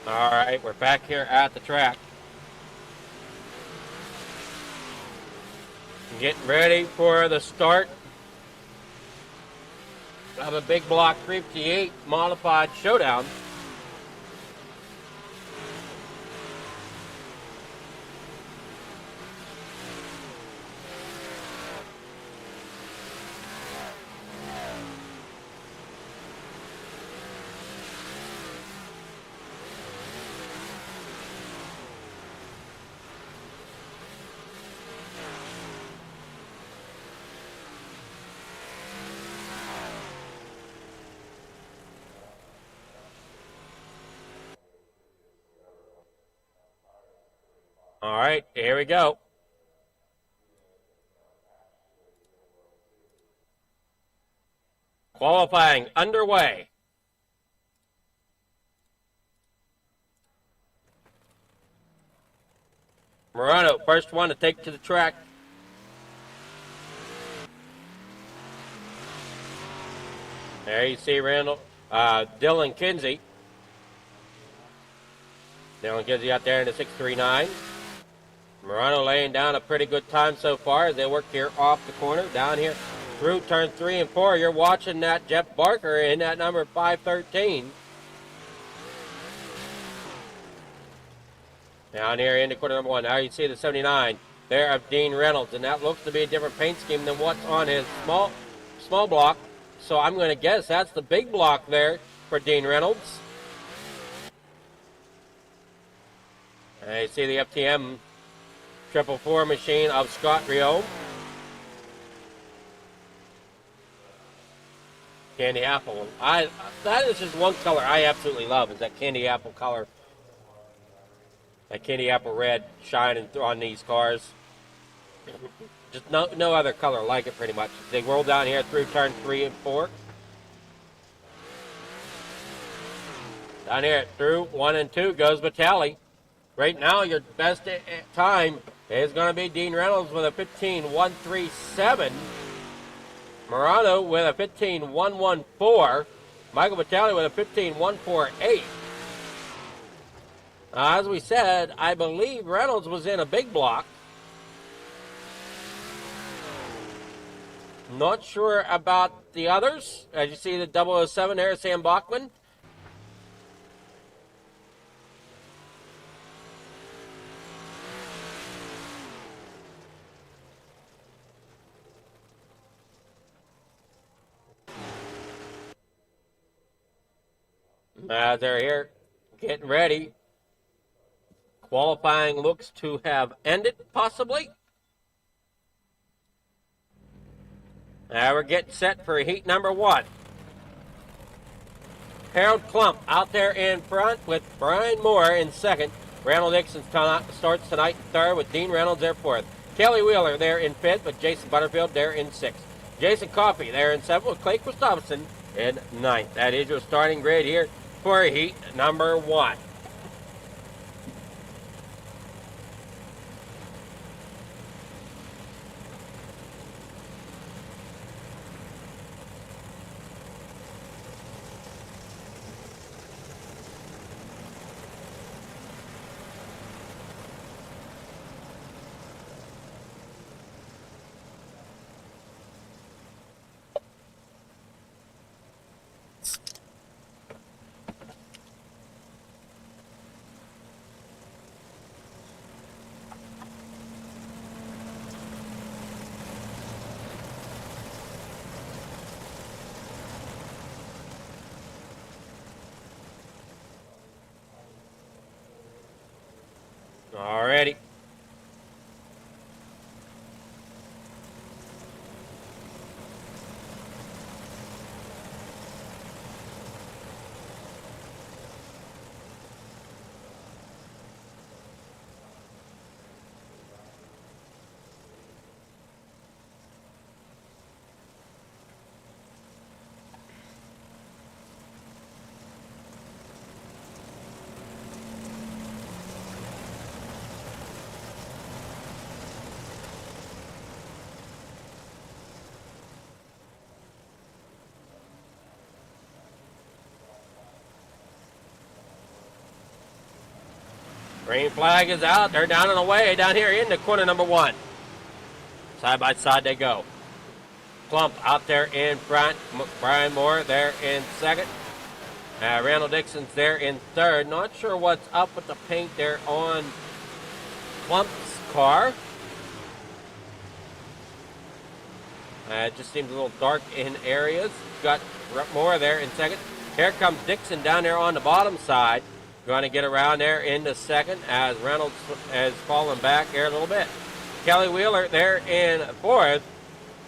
All right, we're back here at the track. Getting ready for the start of a big block 58 modified showdown. All right, here we go. Qualifying underway. Morano, first one to take to the track. There you see Dylan Kinsey. Dylan Kinsey out there in the 6.39. Morano laying down a pretty good time so far as they work here off the corner. Down here through turn 3 and 4. You're watching that Jeff Barker in that number 513. Down here into quarter number 1. Now you see the 79 there of Dean Reynolds. And that looks to be a different paint scheme than what's on his small block. So I'm going to guess that's the big block there for Dean Reynolds. And you see the FTM 444 machine of Scott Rio. Candy apple. That is just one color I absolutely love, is that candy apple color. That candy apple red shining on these cars. Just no other color like it pretty much. They roll down here through turn 3 and 4. Down here through 1 and 2 goes Vitale. Right now your best time is going to be Dean Reynolds with a 15.137. Morano with a 15.114. Michael Vitale with a 15.148. As we said, I believe Reynolds was in a big block. Not sure about the others. As you see the 007 there, Sam Bachman. They're here getting ready. Qualifying looks to have ended, possibly. Now we're getting set for heat number 1. Harold Klump out there in front with Brian Moore in second. Randall Dixon starts tonight in third with Dean Reynolds there fourth. Kelly Wheeler there in fifth with Jason Butterfield there in sixth. Jason Coffey there in seventh with Clay Christopherson in ninth. That is your starting grid here for heat number 1. Alrighty. Green flag is out. They're down and away down here in the corner number 1. Side by side they go. Klump out there in front. Brian Moore there in second. Randall Dixon's there in third. Not sure what's up with the paint there on Klump's car. It just seems a little dark in areas. Got Moore there in second. Here comes Dixon down there on the bottom side. Going to get around there into second as Reynolds has fallen back here a little bit. Kelly Wheeler there in fourth.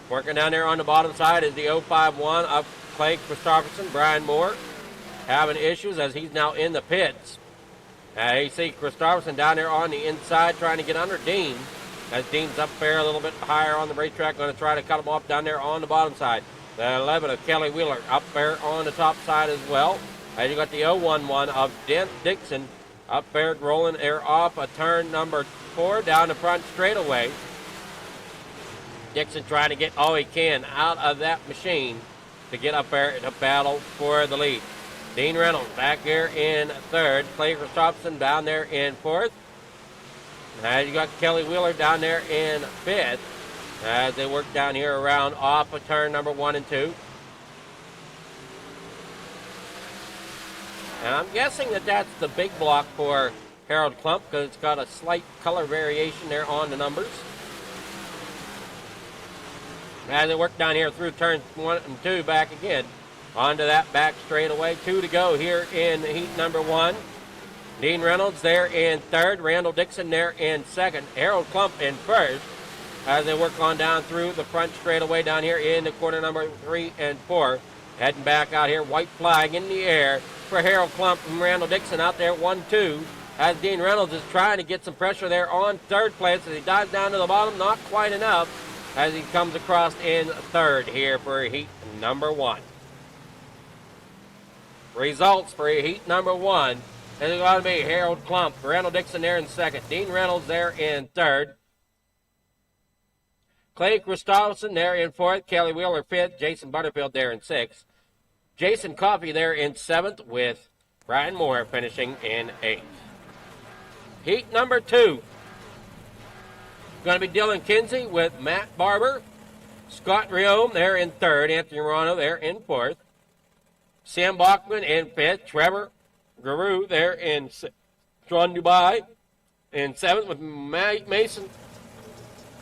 Working down there on the bottom side is the 051 of Clay Christopherson. Brian Moore having issues as he's now in the pits. You see Christopherson down there on the inside trying to get under Dean. As Dean's up there a little bit higher on the racetrack, going to try to cut him off down there on the bottom side. The 11 of Kelly Wheeler up there on the top side as well. You got the 011 of Dixon Up there, rolling air off a turn number 4 down the front straightaway. Dixon trying to get all he can out of that machine to get up there to battle for the lead. Dean Reynolds back here in 3rd. Clay Christopherson down there in 4th. Now you got Kelly Wheeler down there in 5th as they work down here around off of turn number 1 and 2. And I'm guessing that that's the big block for Harold Klump because it's got a slight color variation there on the numbers. As they work down here through turns 1 and 2 back again. Onto that back straightaway. 2 to go here in heat number 1. Dean Reynolds there in 3rd. Randall Dixon there in 2nd. Harold Klump in 1st. As they work on down through the front straightaway down here in the corner number 3 and 4. Heading back out here. White flag in the air for Harold Klump and Randall Dixon out there 1-2. As Dean Reynolds is trying to get some pressure there on 3rd place as he dives down to the bottom. Not quite enough as he comes across in 3rd here for heat number 1. Results for heat number 1 is going to be Harold Klump, Randall Dixon there in 2nd, Dean Reynolds there in 3rd, Clay Christopherson there in 4th, Kelly Wheeler 5th, Jason Butterfield there in 6th, Jason Coffey there in 7th, with Brian Moore finishing in 8th. Heat number 2 going to be Dylan Kinsey with Matt Barber, Scott Riome there in 3rd, Anthony Morano there in 4th, Sam Bachman in 5th, Trevor Guru there in 6th, John Dubai in 7th, with Mason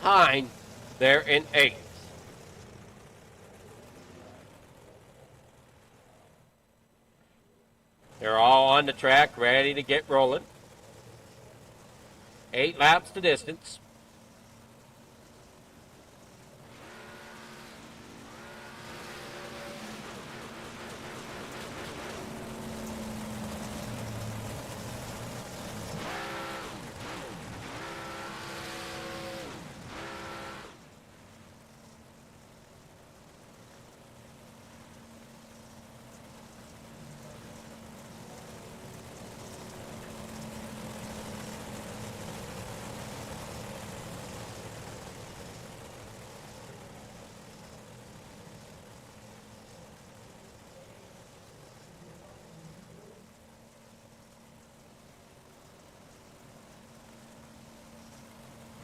Hine there in 8th. They're all on the track, ready to get rolling. 8 laps to distance.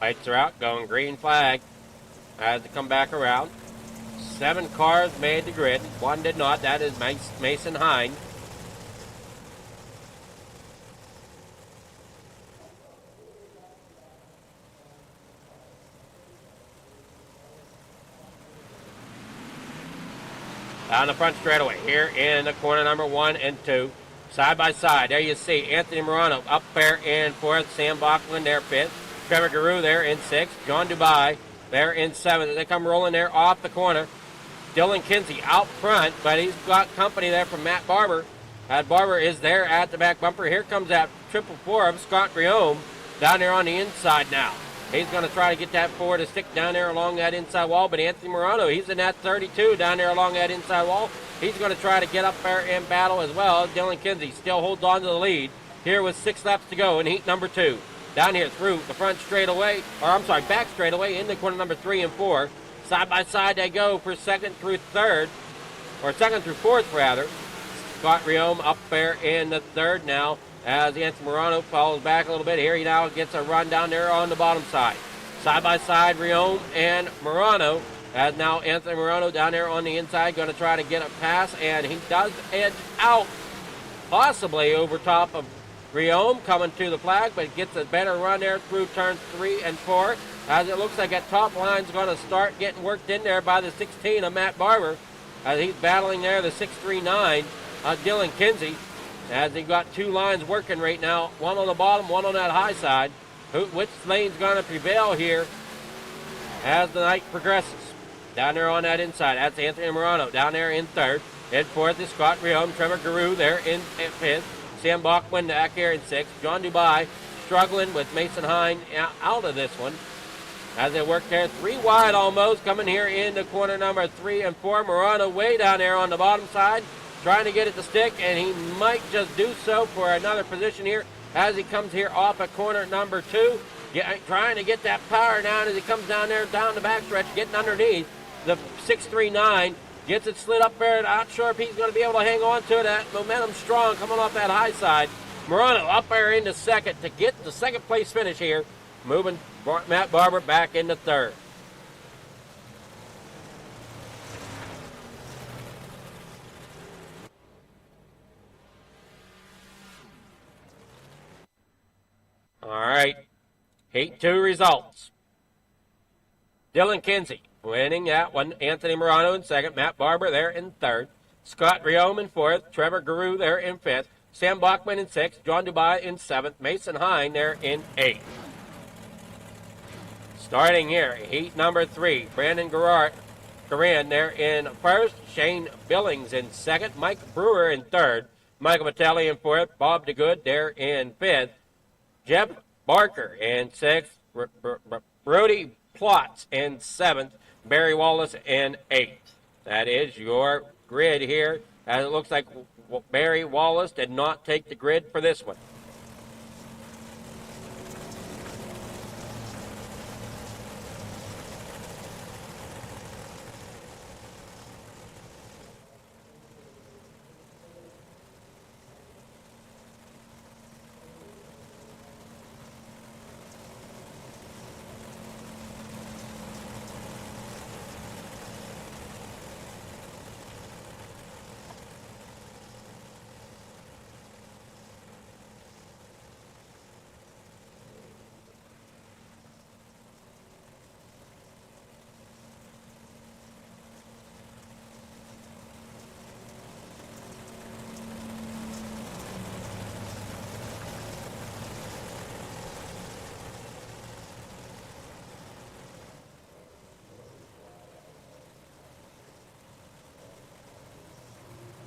Lights are out, going green flag as they come back around. 7 cars made the grid. 1 did not. That is Mason Hine. Down the front straightaway here in the corner number 1 and 2. Side by side. There you see Anthony Morano up there in 4th. Sam Bachman there 5th. Trevor Guru there in 6th. John Dubai there in 7th. They come rolling there off the corner. Dylan Kinsey out front, but he's got company there from Matt Barber. Barber is there at the back bumper. Here comes that 444 of Scott Riome down there on the inside now. He's going to try to get that 4 to stick down there along that inside wall, but Anthony Morano, he's in that 32 down there along that inside wall. He's going to try to get up there and battle as well. Dylan Kinsey still holds on to the lead here with 6 laps to go in heat number 2. Down here through the front straightaway, back straightaway into corner number 3 and 4. Side by side they go for 2nd through 3rd, or 2nd through 4th rather. Scott Riome up there in the 3rd now as Anthony Morano falls back a little bit here. He now gets a run down there on the bottom side. Side by side Riome and Morano, as now Anthony Morano down there on the inside going to try to get a pass, and he does edge out possibly over top of Riome coming to the flag, but gets a better run there through turns 3 and 4. As it looks like that top line's going to start getting worked in there by the 16 of Matt Barber. As he's battling there, the 639 Dylan Kinsey. As he got 2 lines working right now, one on the bottom, one on that high side. Which lane's going to prevail here as the night progresses? Down there on that inside, that's Anthony Morano down there in 3rd. In 4th is Scott Riome, Trevor Guru there in 5th. Sam Bachman back here in 6th. John Dubai struggling with Mason Hine out of this one. As they work there, 3 wide almost, coming here into corner number 3 and 4. Morano way down there on the bottom side, trying to get it to stick, and he might just do so for another position here as he comes here off at corner number 2. Trying to get that power down as he comes down there, down the backstretch, getting underneath. The 639 gets it slid up there. Not sure if he's going to be able to hang on to it. That momentum strong coming off that high side. Morano up there into second to get the second place finish here. Moving Matt Barber back into third. All right. Heat 2 results. Dylan Kinsey winning that one. Anthony Morano in second. Matt Barber there in third. Scott Riome in fourth. Trevor Guru there in fifth. Sam Bachman in sixth. John Dubai in seventh. Mason Hine there in eighth. Starting here, heat number 3. Brandon Garan there in first. Shane Billings in second. Mike Brewer in third. Michael Vitelli in fourth. Bob DeGood there in fifth. Jeff Barker in sixth. Brody Plotz in seventh. Barry Wallace in eighth. That is your grid here. As it looks like Barry Wallace did not take the grid for this one.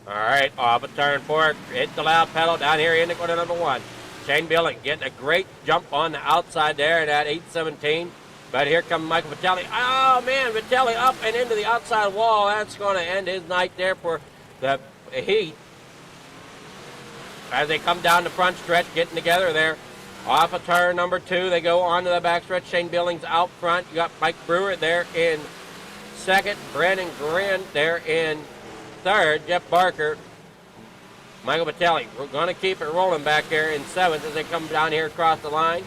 All right, off a turn 4, hit the loud pedal down here into corner number 1. Shane Billing getting a great jump on the outside there at that 817. But here comes Michael Vitelli. Oh, man, Vitelli up and into the outside wall. That's going to end his night there for the heat. As they come down the front stretch, getting together there. Off a turn number 2, they go on to the back stretch. Shane Billings out front. You got Mike Brewer there in second. Brandon Grant there in third. Jeff Barker, Michael Vitelli. We're going to keep it rolling back there in seventh as they come down here across the line.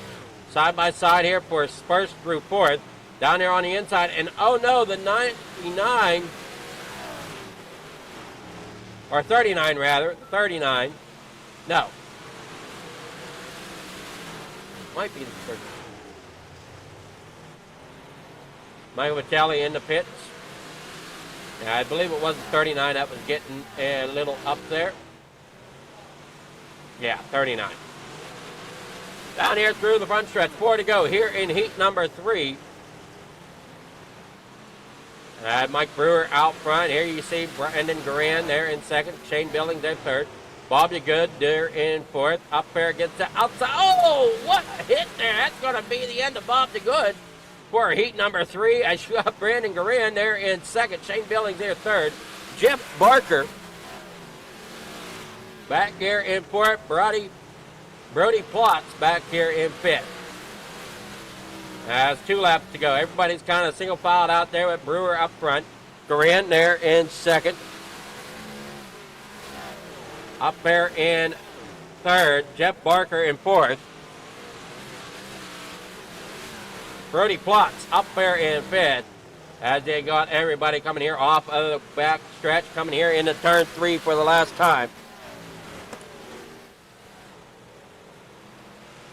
Side by side here for first through fourth. Down there on the inside. And oh no, the 99, or 39 rather, 39. No. Might be the 39. Michael Vitelli in the pits. I believe it wasn't 39 that was getting a little up there. Yeah, 39. Down here through the front stretch, 4 to go here in heat number 3. Mike Brewer out front. Here you see Brandon Garan there in second. Shane Billings there third. Bob DeGood there in fourth. Up there against the outside. Oh, what a hit there. That's going to be the end of Bob DeGood for heat number 3. I got Brandon Garan there in second. Shane Billings there third. Jeff Barker back here in fourth. Brody Plotz back here in fifth. There's 2 laps to go. Everybody's kind of single filed out there with Brewer up front. Garan there in second. Up there in third. Jeff Barker in fourth. Brody Plotz up there in fifth as they got everybody coming here off of the back stretch, coming here into turn 3 for the last time.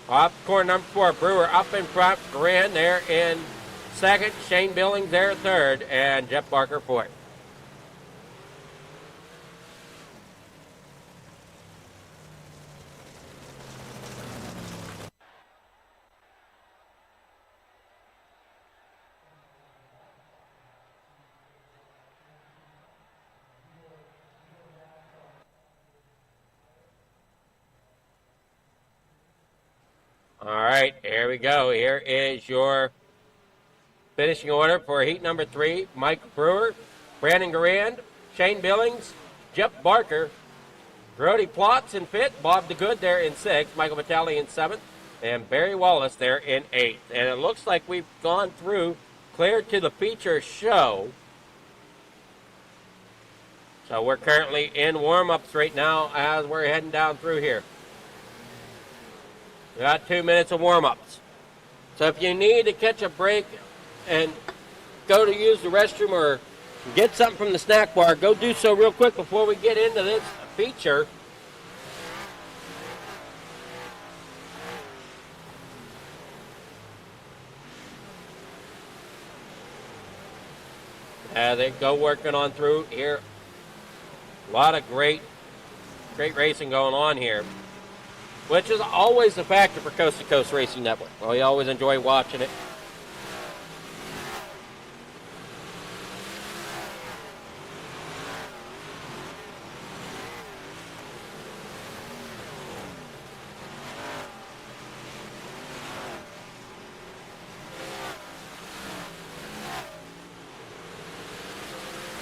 Off corner number 4, Brewer up in front, Garan there in second, Shane Billings there third, and Jeff Barker fourth. All right, here we go. Here is your finishing order for heat number 3. Mike Brewer, Brandon Garan, Shane Billings, Jeff Barker, Brody Plotz in 5th, Bob DeGood there in 6th, Michael Vitale in 7th, and Barry Wallace there in 8th. And it looks like we've gone through, cleared to the feature show. So we're currently in warm-ups right now as we're heading down through here. We got 2 minutes of warm-ups. So if you need to catch a break and go to use the restroom or get something from the snack bar, go do so real quick before we get into this feature. They go working on through here. A lot of great racing going on here, which is always a factor for Coast to Coast Racing Network. Well, we always enjoy watching it.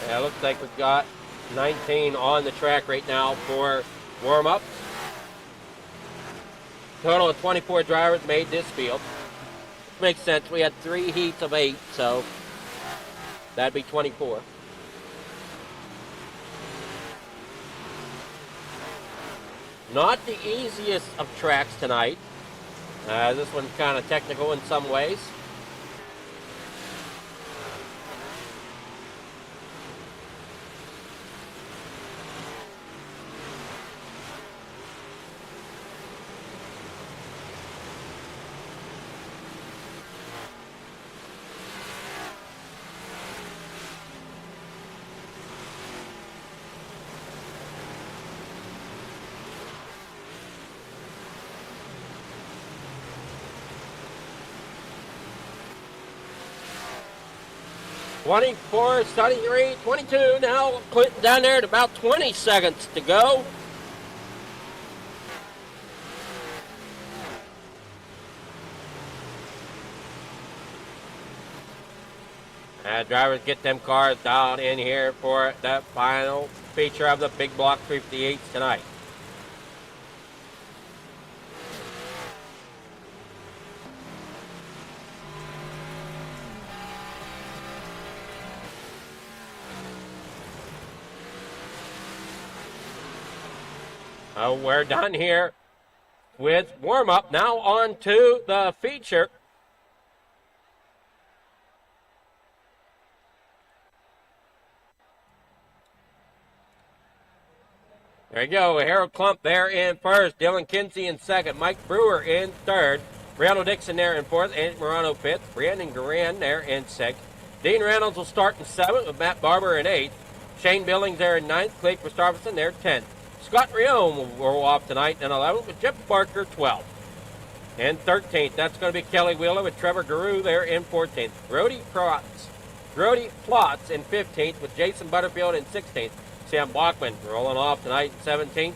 Yeah, it looks like we've got 19 on the track right now for warm-ups. Total of 24 drivers made this field. Makes sense. We had 3 heats of 8, so that'd be 24. Not the easiest of tracks tonight. This one's kind of technical in some ways. "24, 33, 22, now Clinton down there at about 20 seconds to go. Drivers get them cars dialed in here for the final feature of the Big Block 358s tonight. We're done here with warm-up. Now on to the feature. There you go. Harold Klump there in first. Dylan Kinsey in second. Mike Brewer in third. Brianna Dixon there in fourth. Andy Morano fifth. Brandon Duran there in sixth. Dean Reynolds will start in seventh with Matt Barber in eighth. Shane Billings there in ninth. Clay Christopherson there 10th. Scott Rion will roll off tonight in 11th with Jeff Barker 12th. And 13th, that's going to be Kelly Wheeler with Trevor Guru there in 14th. Brody Plotz in 15th with Jason Butterfield in 16th. Sam Bachman rolling off tonight in 17th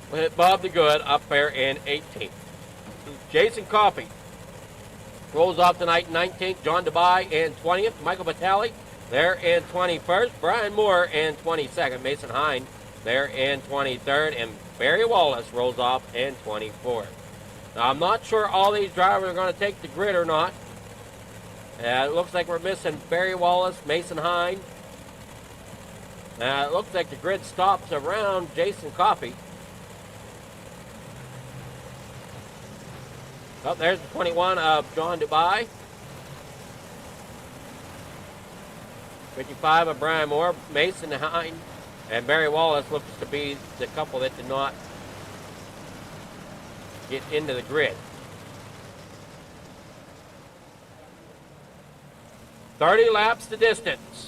with Bob DeGood up there in 18th. Jason Coffey rolls off tonight in 19th. John DeBay in 20th. Michael Vitale there in 21st. Brian Moore in 22nd. Mason Hine there in 23rd, and Barry Wallace rolls off in 24th. Now, I'm not sure all these drivers are going to take the grid or not. It looks like we're missing Barry Wallace, Mason Hine. It looks like the grid stops around Jason Coffey. Oh, there's the 21 of John DeBay. 55 of Brian Moore, Mason Hine. And Barry Wallace looks to be the couple that did not get into the grid. 30 laps the distance.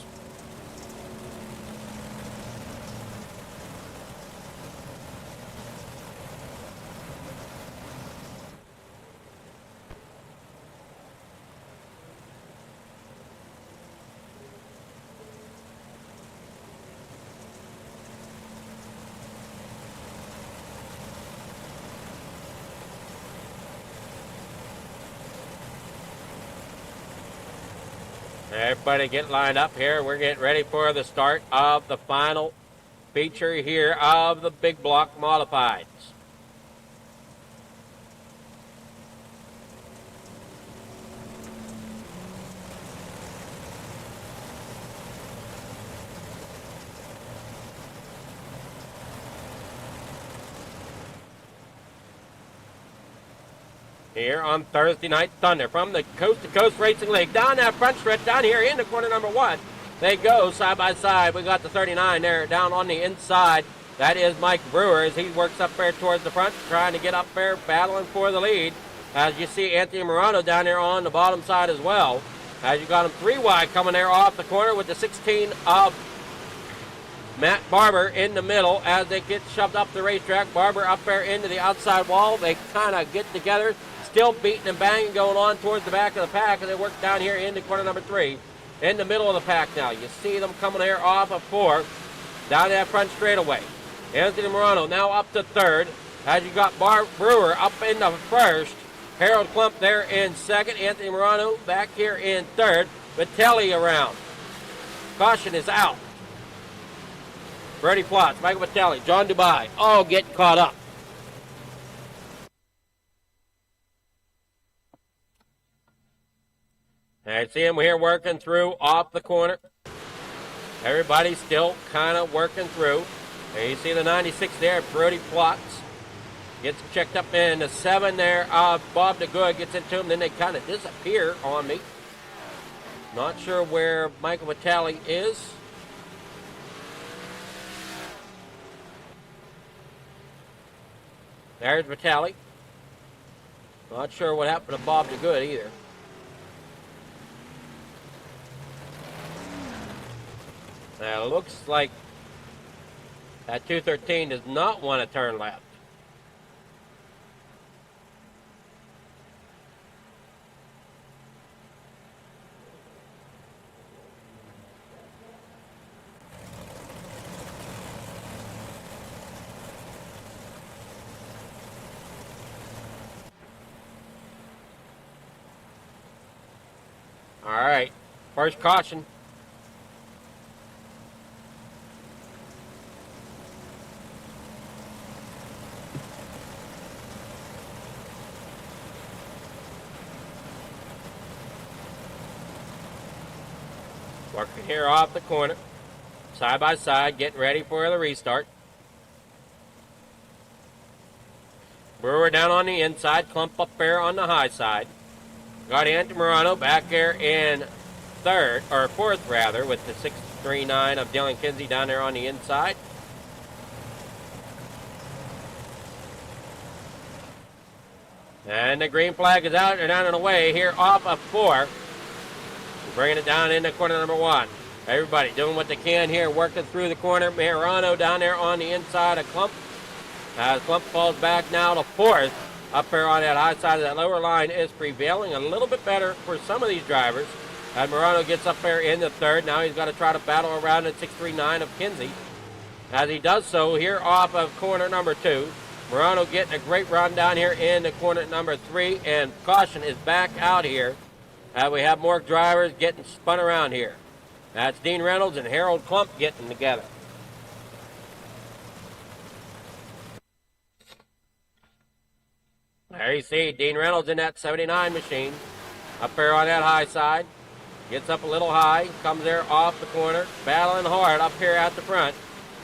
Everybody get lined up here. We're getting ready for the start of the final feature here of the big block modifieds. Here on Thursday Night Thunder from the Coast to Coast Racing League. Down that front stretch, down here into corner number 1. They go side by side. We got the 39 there down on the inside. That is Mike Brewer as he works up there towards the front, trying to get up there, battling for the lead. As you see Anthony Morano down there on the bottom side as well. As you got him 3 wide coming there off the corner with the 16 of Matt Barber in the middle as they get shoved up the racetrack. Barber up there into the outside wall. They kind of get together. Still beating and banging going on towards the back of the pack, and they work down here into corner number 3. In the middle of the pack now. You see them coming here off of 4. Down that front straightaway. Anthony Morano now up to 3rd. As you got Brewer up in the 1st. Harold Klump there in 2nd. Anthony Morano back here in 3rd. Vitelli around. Caution is out. Brody Plotz, Michael Vitelli, John Dubai, all get caught up. I see him here working through off the corner. Everybody's still kind of working through. And you see the 96 there, Brody Plotz. Gets him checked up in the 7 there. Bob DeGood gets into him. Then they kind of disappear on me. Not sure where Michael Vitale is. There's Vitale. Not sure what happened to Bob DeGood either. Now, it looks like that 213 does not want to turn left. All right, first caution. Working here off the corner, side by side, getting ready for the restart. Brewer down on the inside, Klump up there on the high side. Got Anthony Morano back there in 3rd, or 4th rather, with the 639 of Dylan Kinsey down there on the inside. And the green flag is out and down and away here off of 4. Bringing it down into corner number 1. Everybody doing what they can here, working through the corner. Morano down there on the inside of Klump. As Klump falls back now to 4th. Up there on that high side of that lower line is prevailing a little bit better for some of these drivers. As Morano gets up there in the 3rd. Now he's got to try to battle around at 639 of Kinsey. As he does so here off of corner number 2. Morano getting a great run down here into corner number 3. And caution is back out here. We have more drivers getting spun around here. That's Dean Reynolds and Harold Klump getting together. There you see Dean Reynolds in that 79 machine. Up there on that high side. Gets up a little high. Comes there off the corner. Battling hard up here at the front.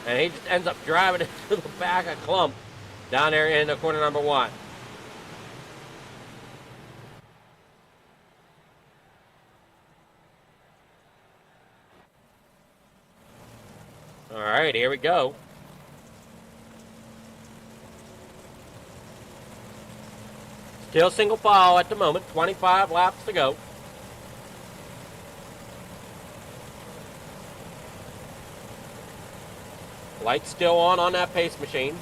And he just ends up driving into the back of Klump. Down there in the corner number 1. All right, here we go. Still single file at the moment, 25 laps to go. Lights still on that pace machine.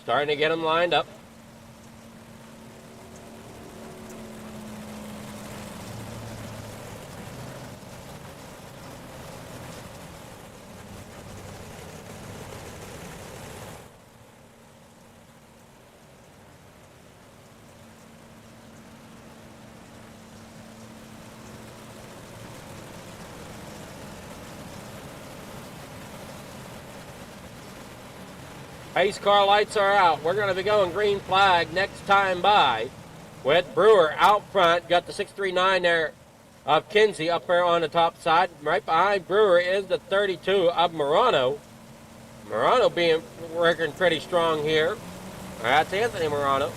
Starting to get them lined up. Pace car lights are out. We're going to be going green flag next time by with Brewer out front. Got the 639 there of Kinsey up there on the top side. Right behind Brewer is the 32 of Morano. Morano being working pretty strong here. That's Anthony Morano.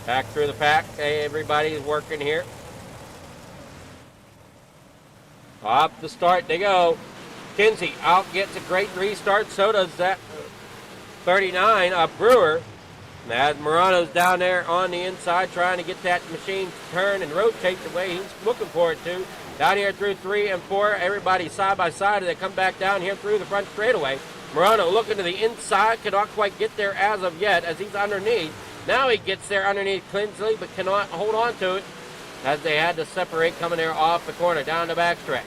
Back through the pack. Hey, everybody's working here. Off the start they go. Kinsey out gets a great restart. So does that 39 of Brewer. As Morano's down there on the inside trying to get that machine to turn and rotate the way he's looking for it to. Down here through 3 and 4. Everybody side by side as they come back down here through the front straightaway. Morano looking to the inside. Cannot quite get there as of yet as he's underneath. Now he gets there underneath Kinsley but cannot hold on to it as they had to separate coming there off the corner down the backstretch.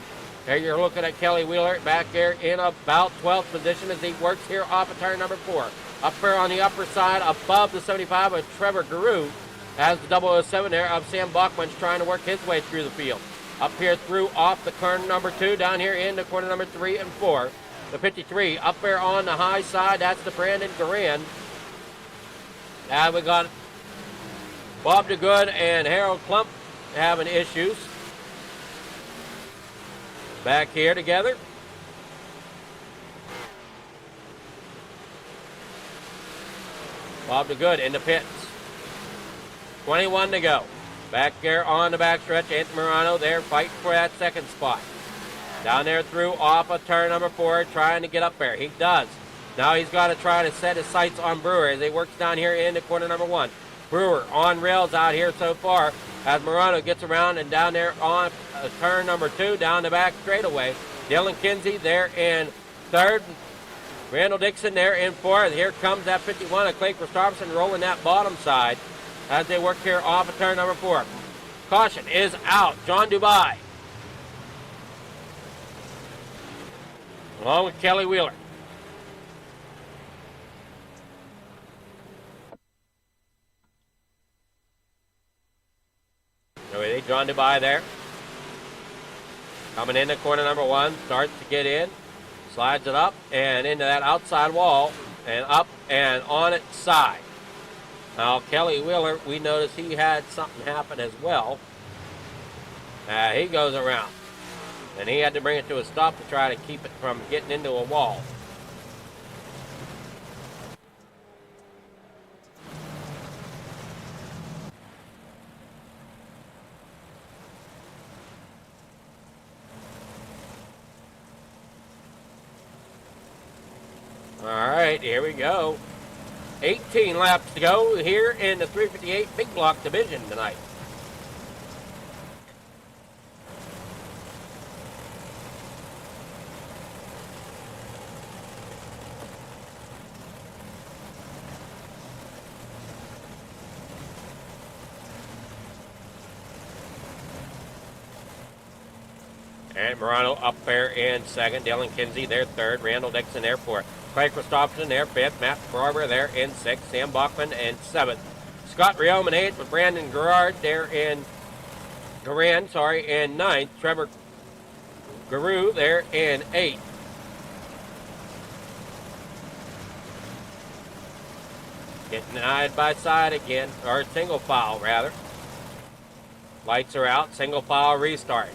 There you're looking at Kelly Wheeler back there in about 12th position as he works here off of turn number 4. Up there on the upper side above the 75 of Trevor Guru as the 007 there of Sam Bachman's trying to work his way through the field. Up here through off the corner number 2, down here into corner number 3 and 4. The 53 up there on the high side, that's the Brandon Duran. Now we got Bob DeGood and Harold Klump having issues. Back here together. Bob DeGood in the pits. 21 to go. Back there on the backstretch, Anthony Morano there fighting for that second spot. Down there through off of turn number 4, trying to get up there. He does. Now he's got to try to set his sights on Brewer as he works down here into corner number 1. Brewer on rails out here so far as Morano gets around and down there on turn number 2, down the back straightaway. Dylan Kinsey there in 3rd. Randall Dixon there in 4th. Here comes that 51 of Clay Christopherson rolling that bottom side as they work here off of turn number 4. Caution is out. John Dubai along with Kelly Wheeler. John Dubai there. Coming into corner number 1, starts to get in, slides it up and into that outside wall and up and on its side. Now Kelly Wheeler, we noticed he had something happen as well. He goes around and he had to bring it to a stop to try to keep it from getting into a wall. All right, here we go. 18 laps to go here in the 358 Big Block Division tonight. And Morano up there in 2nd. Dylan Kinsey there 3rd. Randall Dixon there 4th. Clay Christopherson there 5th. Matt Barber there in 6th. Sam Bachman in 7th. Scott Rioman 8th with Brandon Garrard there in Duran, in 9th. Trevor Guru there in 8th. Getting side by side again, or single file rather. Lights are out, single file restart.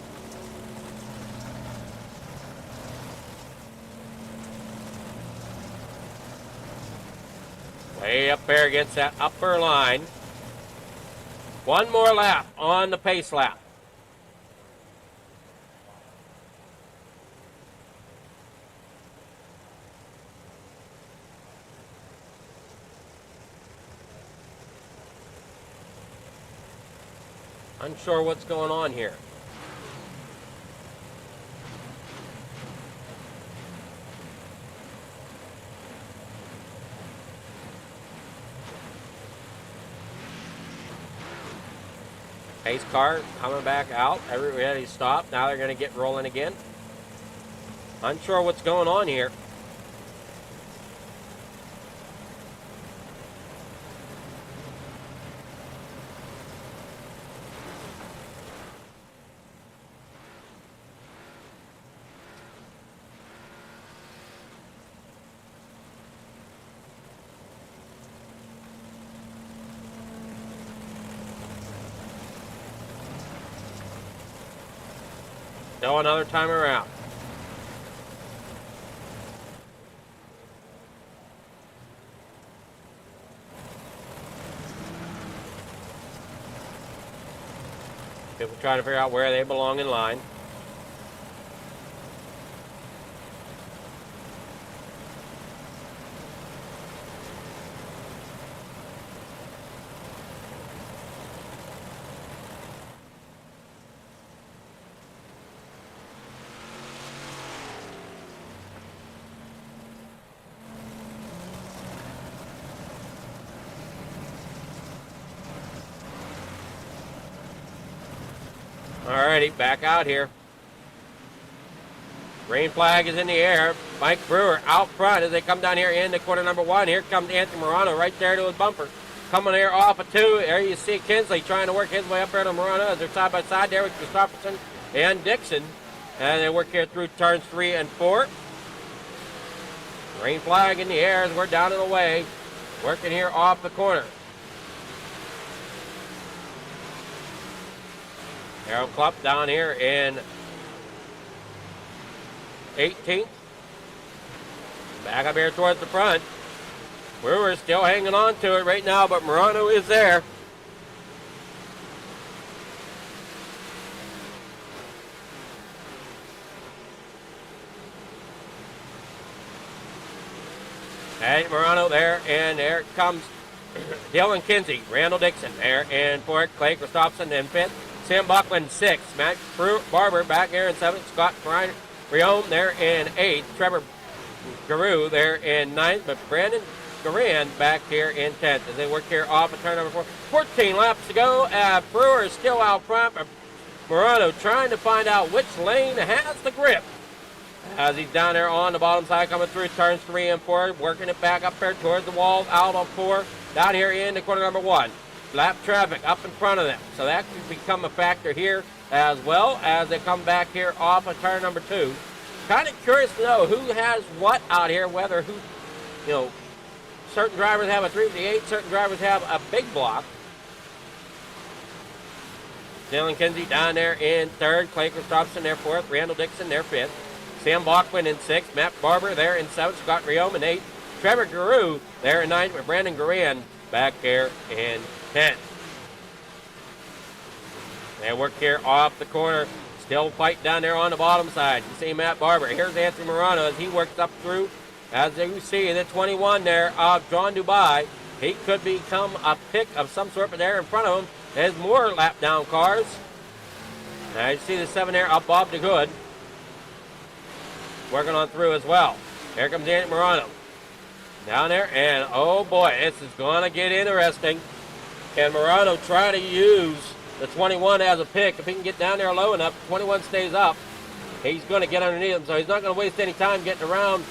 Way up there against that upper line. One more lap on the pace lap. Unsure what's going on here. Pace car coming back out. Everybody stopped. Now they're going to get rolling again. Unsure what's going on here. Still another time around. People trying to figure out where they belong in line. Alrighty, back out here. Green flag is in the air. Mike Brewer out front as they come down here into quarter number 1. Here comes Anthony Morano right there to his bumper. Coming here off of 2. There you see Kinsley trying to work his way up there to Morano as they're side by side there with Christopherson and Dixon. And they work here through turns 3 and 4. Green flag in the air as we're down and away. Working here off the corner. Harold Klupp down here in 18th. Back up here towards the front. Brewer still hanging on to it right now, but Morano is there. Hey, Morano there, and there comes Dylan Kinsey, Randall Dixon there, and fourth, Clay Christopherson in 5th. Sam Buckland 6th, Matt Barber back there in 7th, Scott Riome there in 8th, Trevor Garou there in 9th, but Brandon Duran back here in 10th as they work here off of turn number 4. 14 laps to go. Brewer is still out front, but Morano trying to find out which lane has the grip as he's down there on the bottom side coming through turns 3 and 4, working it back up there towards the wall, out on 4, down here into quarter number 1. Lap traffic up in front of them, so that could become a factor here as well as they come back here off of turn number 2. Kind of curious to know who has what out here, whether certain drivers have a 358, certain drivers have a big block. Dylan Kinsey down there in 3rd, Clay Christopherson there 4th, Randall Dixon there 5th, Sam Bachman in 6th, Matt Barber there in 7th, Scott Riome in 8th, Trevor Garou there in 9th with Brandon Guran back here in 10th. They work here off the corner, still fight down there on the bottom side. You see Matt Barber. Here's Anthony Morano as he works up through. As you see, the 21 there of John Dubai. He could become a pick of some sort, but there in front of him, there's more lap down cars. Now you see the 7 there of Bob DeGood working on through as well. Here comes Anthony Morano. Down there, and oh boy, this is going to get interesting. Can Morano try to use the 21 as a pick? If he can get down there low enough, 21 stays up, he's going to get underneath him, so he's not going to waste any time getting around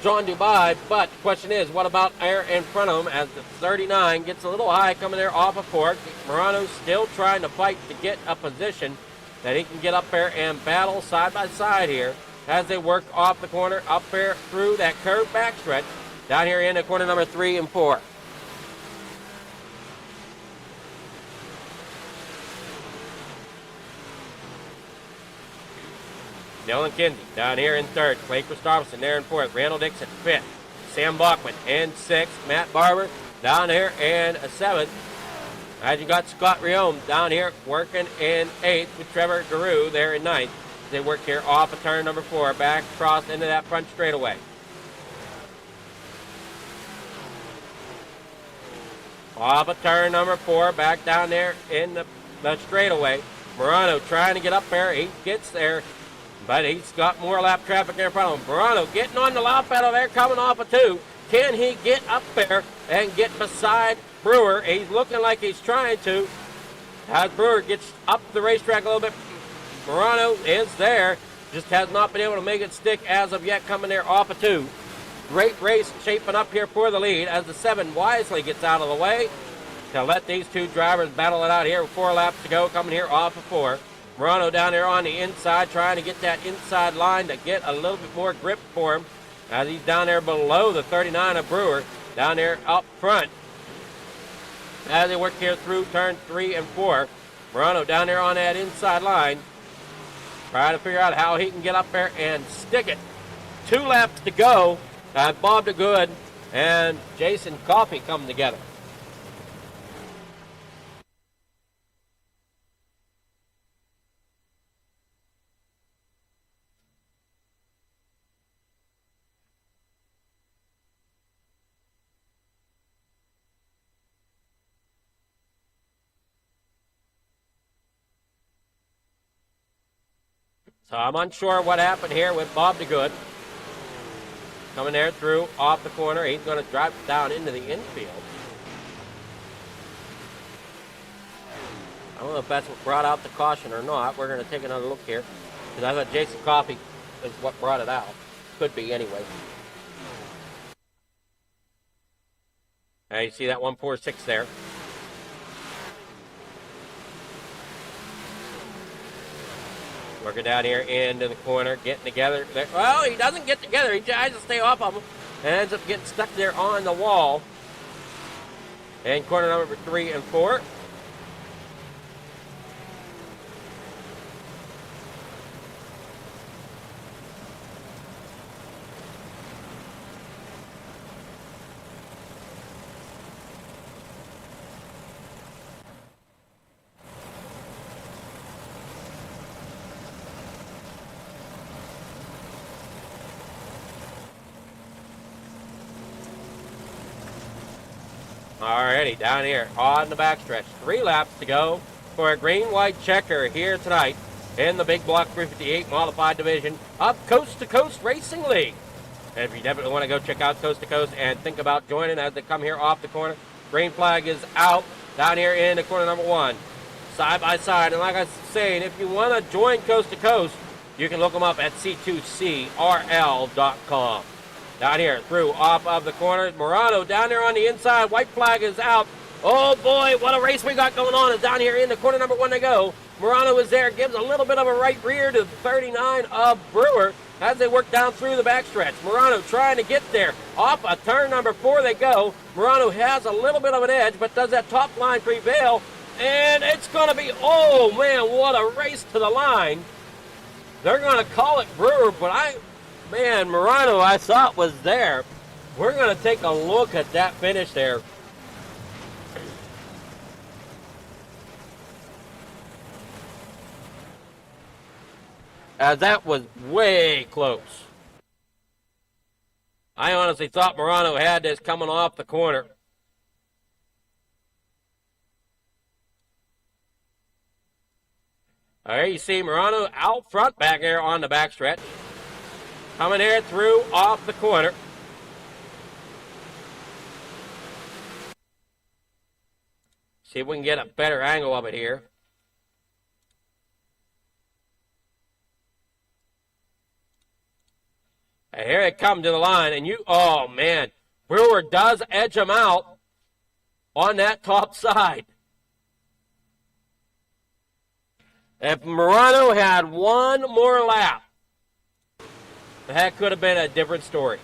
John Dubai. But the question is, what about air in front of him as the 39 gets a little high coming there off of 4. Morano's still trying to fight to get a position that he can get up there and battle side by side here as they work off the corner, up there through that curved backstretch, down here into corner number 3 and 4. Dylan Kinsey down here in 3rd, Clay Christopherson there in 4th, Randall Dixon 5th, Sam Bachman in 6th, Matt Barber down here in 7th. As you got Scott Riome down here working in 8th with Trevor Garou there in 9th. They work here off of turn number 4, back across into that front straightaway. Off of turn number 4, back down there in the straightaway. Morano trying to get up there. He gets there, but he's got more lap traffic there in front of him. Morano getting on the lap pedal there, coming off of 2. Can he get up there and get beside Brewer? He's looking like he's trying to. As Brewer gets up the racetrack a little bit, Morano is there, just has not been able to make it stick as of yet, coming there off of 2. Great race shaping up here for the lead as the 7 wisely gets out of the way to let these two drivers battle it out here with 4 laps to go, coming here off of 4. Morano down there on the inside, trying to get that inside line to get a little bit more grip for him as he's down there below the 39 of Brewer, down there up front. As they work here through turn 3 and 4, Morano down there on that inside line. Trying to figure out how he can get up there and stick it. 2 laps to go. Bob DeGood and Jason Coffey come together. So I'm unsure what happened here with Bob DeGood. Coming there through off the corner. He's going to drive down into the infield. I don't know if that's what brought out the caution or not. We're going to take another look here. Because I thought Jason Coffey is what brought it out. Could be anyway. You see that 146 there. Working down here into the corner, getting together. Well, he doesn't get together. He tries to stay off of him. And ends up getting stuck there on the wall. And corner number 3 and 4. Alrighty, down here on the backstretch. 3 laps to go for a green-white checker here tonight in the Big Block 358 Modified Division of Coast to Coast Racing League. And if you definitely want to go check out Coast to Coast and think about joining as they come here off the corner, green flag is out down here in the corner number 1. Side by side. And like I was saying, if you want to join Coast to Coast, you can look them up at C2CRL.com. Down here, through, off of the corner. Morano down there on the inside. White flag is out. Oh, boy, what a race we got going on. Is down here in the corner number 1 to go. Morano is there, gives a little bit of a right rear to 39 of Brewer as they work down through the backstretch. Morano trying to get there. Off of turn number 4 they go. Morano has a little bit of an edge, but does that top line prevail? And it's going to be, oh, man, what a race to the line. They're going to call it Brewer, but man, Morano, I thought was there. We're going to take a look at that finish there. As that was way close. I honestly thought Morano had this coming off the corner. All right, you see Morano out front back there on the backstretch. Coming here through off the corner. See if we can get a better angle of it here. And here it comes to the line, and oh man, Brewer does edge him out on that top side. If Morano had one more lap, that could have been a different story.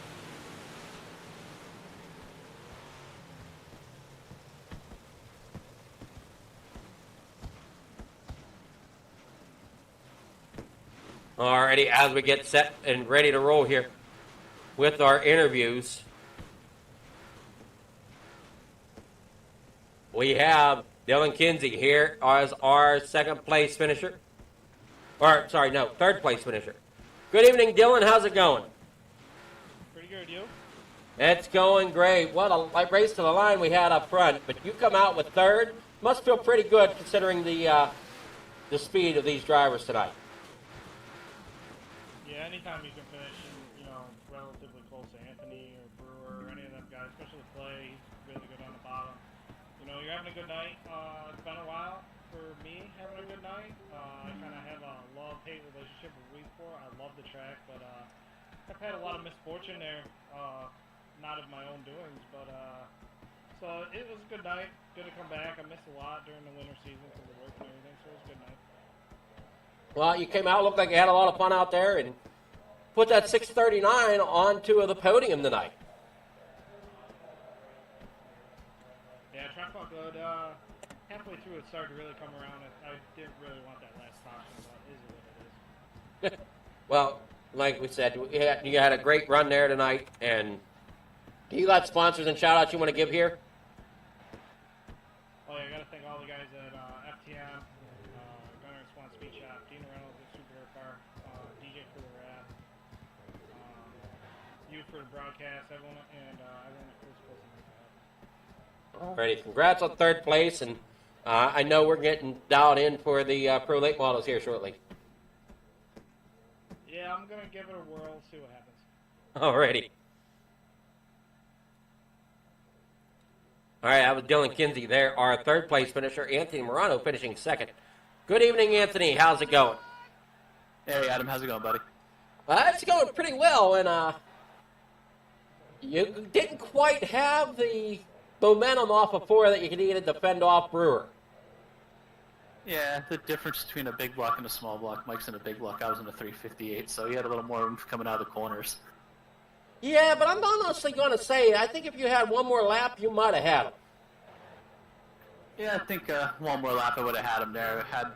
Alrighty, as we get set and ready to roll here with our interviews, we have Dylan Kinsey here as our third place finisher. Good evening, Dylan. How's it going? Pretty good, you? It's going great. What a race to the line we had up front, but you come out with third. Must feel pretty good considering the speed of these drivers tonight. Yeah, anytime you can finish, relatively close to Anthony or Brewer or any of them guys, especially Clay, he's really good on the bottom. You're having a good night. It's been a while for me having a good night. I kind of have a love-hate relationship with Weedsport. I love the track, but I've had a lot of misfortune there. Not of my own doings, but so it was a good night. Good to come back. I missed a lot during the winter season because of work and everything, so it was a good night. Well, you came out, looked like you had a lot of fun out there, and put that 639 onto the podium tonight. Yeah, track felt good. Halfway through, it started to really come around. I didn't really want that last stop, but it is what it is. Well, like we said, you had a great run there tonight, and do you got sponsors and shout-outs you want to give here? Oh, yeah, I gotta thank all the guys at FTM, Gunner Swan Speed Shop, Dean Reynolds at Super Air Car, DJ for the Rap, you for the broadcast, everyone, and everyone at Weedsport. Alrighty, congrats on third place, and I know we're getting dialed in for the Pro Late Models here shortly. Yeah, I'm gonna give it a whirl, see what happens. Alrighty. All right, that was Dylan Kinsey there, our third place finisher. Anthony Morano finishing second. Good evening, Anthony. How's it going? Hey, Adam. How's it going, buddy? It's going pretty well, and you didn't quite have the momentum off of 4 that you needed to fend off Brewer. Yeah, the difference between a big block and a small block. Mike's in a big block. I was in a 358, so he had a little more room coming out of the corners. Yeah, but I'm honestly going to say, I think if you had one more lap, you might have had him. Yeah, I think one more lap I would have had him there. I had,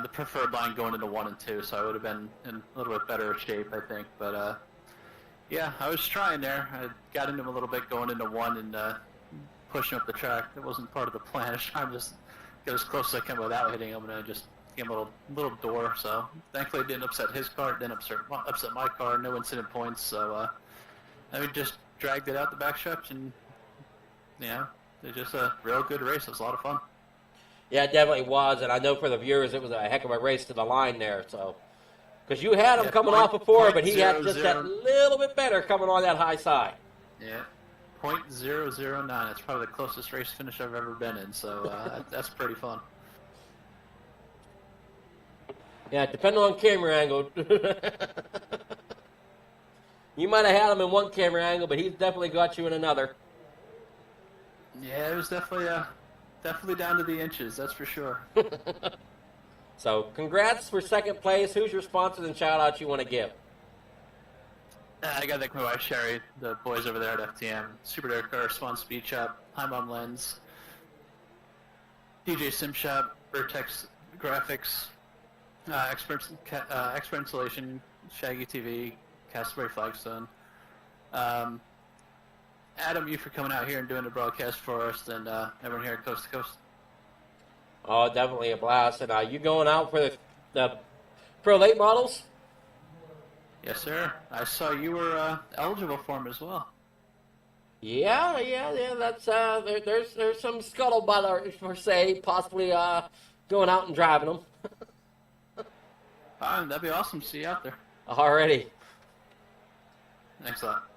the preferred line going into 1 and 2, so I would have been in a little bit better shape, I think. But, yeah, I was trying there. I got into him a little bit going into 1 and pushing up the track. That wasn't part of the plan. I was trying to just get as close as I can without hitting him, and I just gave him a little door. So, thankfully, it didn't upset his car. It didn't upset my car. No incident points, so... we just dragged it out the back stretch, and it was just a real good race. It was a lot of fun. Yeah, it definitely was, and I know for the viewers it was a heck of a race to the line there. So, because you had him coming off before, but he had just that little bit better coming on that high side. Yeah, .009. That's probably the closest race finish I've ever been in. So that's pretty fun. Yeah, depending on camera angle. You might have had him in one camera angle, but he's definitely got you in another. Yeah, it was definitely down to the inches, that's for sure. So, congrats for second place. Who's your sponsors and shout-outs you want to give? I got to thank my wife, Sherry, the boys over there at FTM, Super Air Car, Swan Speed Shop, High Mom Lens, DJ Sim Shop, Vertex Graphics, Expert Installation, Shaggy TV, Castleberry Flagstone. Adam, you for coming out here and doing the broadcast for us, and everyone here at Coast to Coast. Oh, definitely a blast. And you going out for the Pro Late Models? Yes, sir. I saw you were eligible for them as well. Yeah. That's there's some scuttlebutt per se, possibly going out and driving them. That'd be awesome to see you out there. Already. Thanks a lot.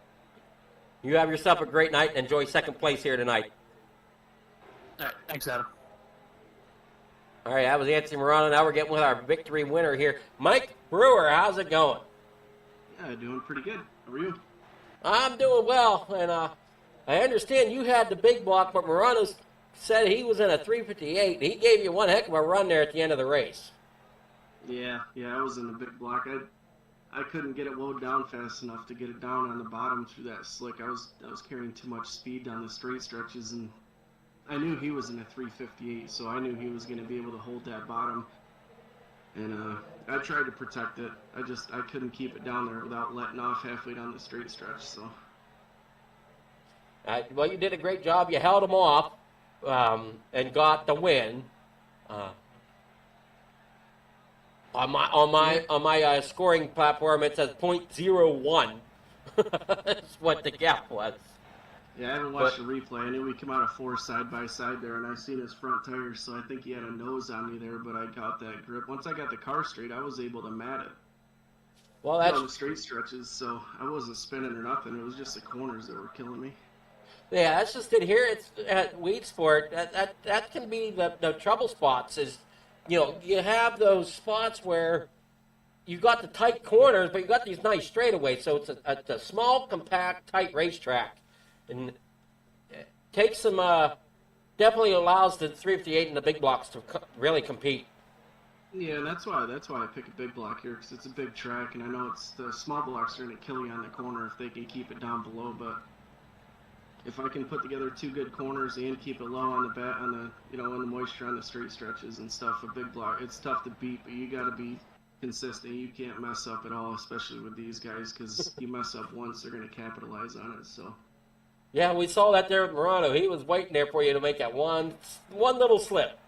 You have yourself a great night and enjoy second place here tonight. All right. Thanks, Adam. All right, that was Anthony Morano. Now we're getting with our victory winner here. Mike Brewer, how's it going? Yeah, doing pretty good. How are you? I'm doing well, and I understand you had the big block, but Morano said he was in a 358. He gave you one heck of a run there at the end of the race. Yeah, I was in the big block. I couldn't get it lowered down fast enough to get it down on the bottom through that slick. I was carrying too much speed down the straight stretches, and I knew he was in a 358, so I knew he was going to be able to hold that bottom. And I tried to protect it. I couldn't keep it down there without letting off halfway down the straight stretch. So. Well, you did a great job. You held him off and got the win. On my scoring platform, it says .01. That's what the gap was. Yeah, I haven't watched the replay. I knew we come out of 4 side by side there, and I seen his front tires, so I think he had a nose on me there. But I got that grip. Once I got the car straight, I was able to mat it. Well, that's the straight stretches, so I wasn't spinning or nothing. It was just the corners that were killing me. Yeah, that's just it. Here it's at Weedsport. That can be the trouble spots. Is you have those spots where you got the tight corners, but you got these nice straightaways. So it's a small, compact, tight racetrack, and it takes some definitely allows the 358 and the big blocks to really compete. Yeah, and that's why I pick a big block here, because it's a big track, and I know it's the small blocks are going to kill you on the corner if they can keep it down below. But if I can put together 2 good corners and keep it low on the on the moisture on the straight stretches and stuff, a big block, it's tough to beat, but you got to be consistent. You can't mess up at all, especially with these guys, because you mess up once, they're going to capitalize on it. So. Yeah, we saw that there with Morano. He was waiting there for you to make that one little slip.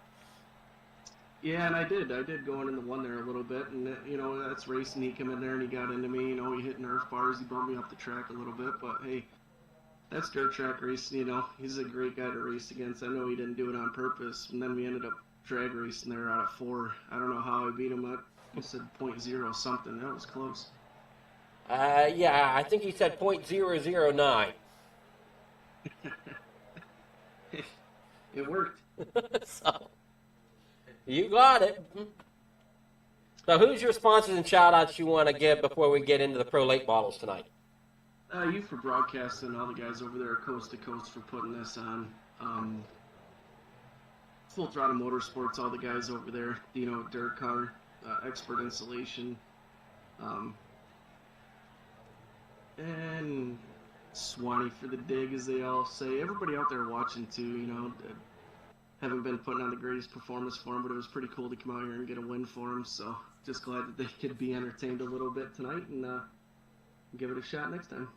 Yeah, and I did go in the one there a little bit, and that's racing. He came in there and he got into me. He hit Nerf bars. He bumped me off the track a little bit, but hey, that's dirt track racing. He's a great guy to race against. I know he didn't do it on purpose, and then we ended up drag racing there out of 4. I don't know how I beat him up. He said 0.0 something. That was close. Yeah, I think he said 0.009. It worked. So, you got it. So who's your sponsors and shout-outs you want to give before we get into the Pro Late Models tonight? You for broadcasting, all the guys over there coast to coast for putting this on. Full Throttle Motorsports, all the guys over there, Dirt Car, Expert Installation, and Swanee for the dig, as they all say. Everybody out there watching too, haven't been putting on the greatest performance for them, but it was pretty cool to come out here and get a win for them. So just glad that they could be entertained a little bit tonight and give it a shot next time.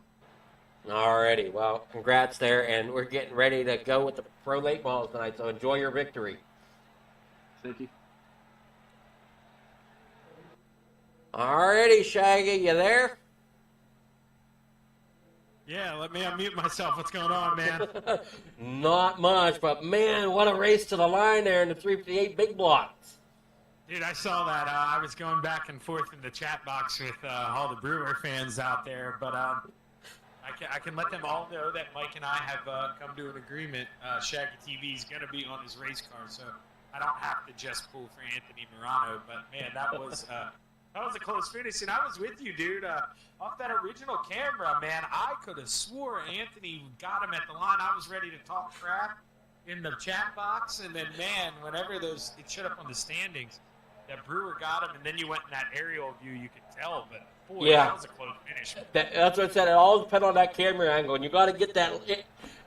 Alrighty, well, congrats there, and we're getting ready to go with the Pro Late Models tonight, so enjoy your victory. Thank you. Alrighty, Shaggy, you there? Yeah, let me unmute myself. What's going on, man? Not much, but man, what a race to the line there in the 358 big blocks. Dude, I saw that. I was going back and forth in the chat box with all the Brewer fans out there, but I can let them all know that Mike and I have come to an agreement. Shaggy TV is going to be on his race car, so I don't have to just pull for Anthony Morano. But man, that was a close finish, and I was with you, dude. Off that original camera, man, I could have swore Anthony got him at the line. I was ready to talk crap in the chat box, and then, man, whenever it showed up on the standings, that Brewer got him, and then you went in that aerial view, you could tell, but boy, yeah, that was a close finish. That's what I said. It all depends on that camera angle, and you got to get that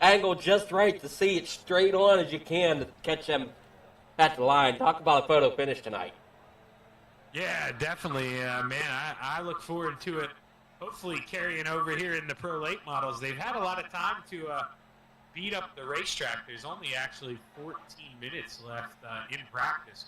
angle just right to see it straight on as you can to catch them at the line. Talk about a photo finish tonight. Yeah, definitely, man. I look forward to it. Hopefully carrying over here in the Pro Late Models. They've had a lot of time to beat up the racetrack. There's only actually 14 minutes left in practice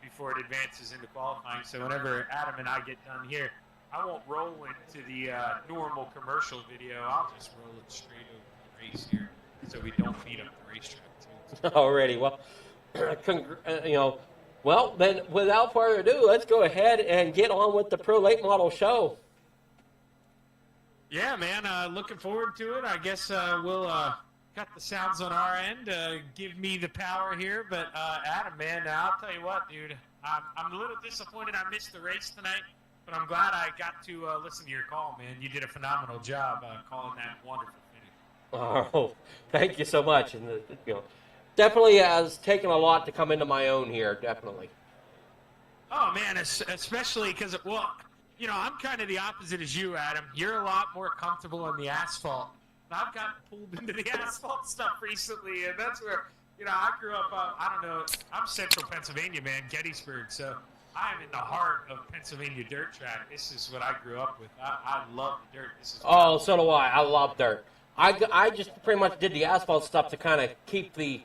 before it advances into qualifying. So whenever Adam and I get done here, I won't roll into the normal commercial video. I'll just roll it straight over the race here so we don't beat up the racetrack too. Already, well, well, then without further ado, let's go ahead and get on with the Pro Late Model show. Yeah, man, looking forward to it. I guess we'll cut the sounds on our end, give me the power here. But Adam, man, I'll tell you what, dude, I'm a little disappointed I missed the race tonight, but I'm glad I got to listen to your call, man. You did a phenomenal job calling that wonderful finish. Oh, thank you so much. And definitely has taken a lot to come into my own here, definitely. Oh, man, especially because, well, I'm kind of the opposite as you, Adam. You're a lot more comfortable on the asphalt. I've gotten pulled into the asphalt stuff recently, and that's where, I grew up, I don't know, I'm central Pennsylvania, man, Gettysburg, so I'm in the heart of Pennsylvania dirt track. This is what I grew up with. I love the dirt. So do I. I love dirt. I just pretty much did the asphalt stuff to kind of keep a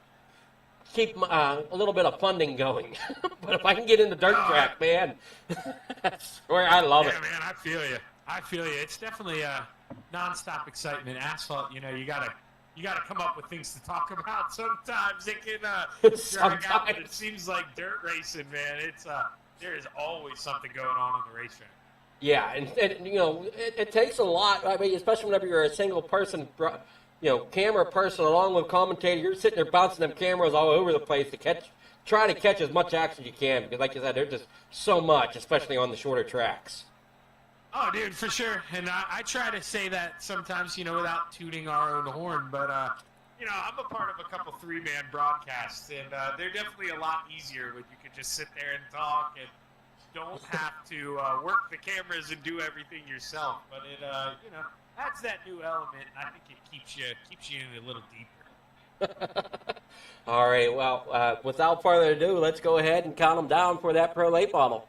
little bit of funding going. But if I can get in the dirt track, man, that's where I love it. Yeah, man, I feel you. It's definitely a nonstop excitement. Asphalt, you gotta come up with things to talk about. Sometimes it can drag out, but it seems like dirt racing, man. It's there is always something going on the racetrack. Yeah, and it takes a lot. I mean, especially whenever you're a single person, camera person along with commentator, you're sitting there bouncing them cameras all over the place to try to catch as much action as you can, because like you said, there's just so much, especially on the shorter tracks. Oh, dude, for sure. And I try to say that sometimes, without tooting our own horn, but I'm a part of a couple 3-man broadcasts, and they're definitely a lot easier when you can just sit there and talk and don't have to work the cameras and do everything yourself. But it adds that new element, and I think it keeps you in a little deeper. All right, well, without further ado, let's go ahead and count them down for that Pro Late Model.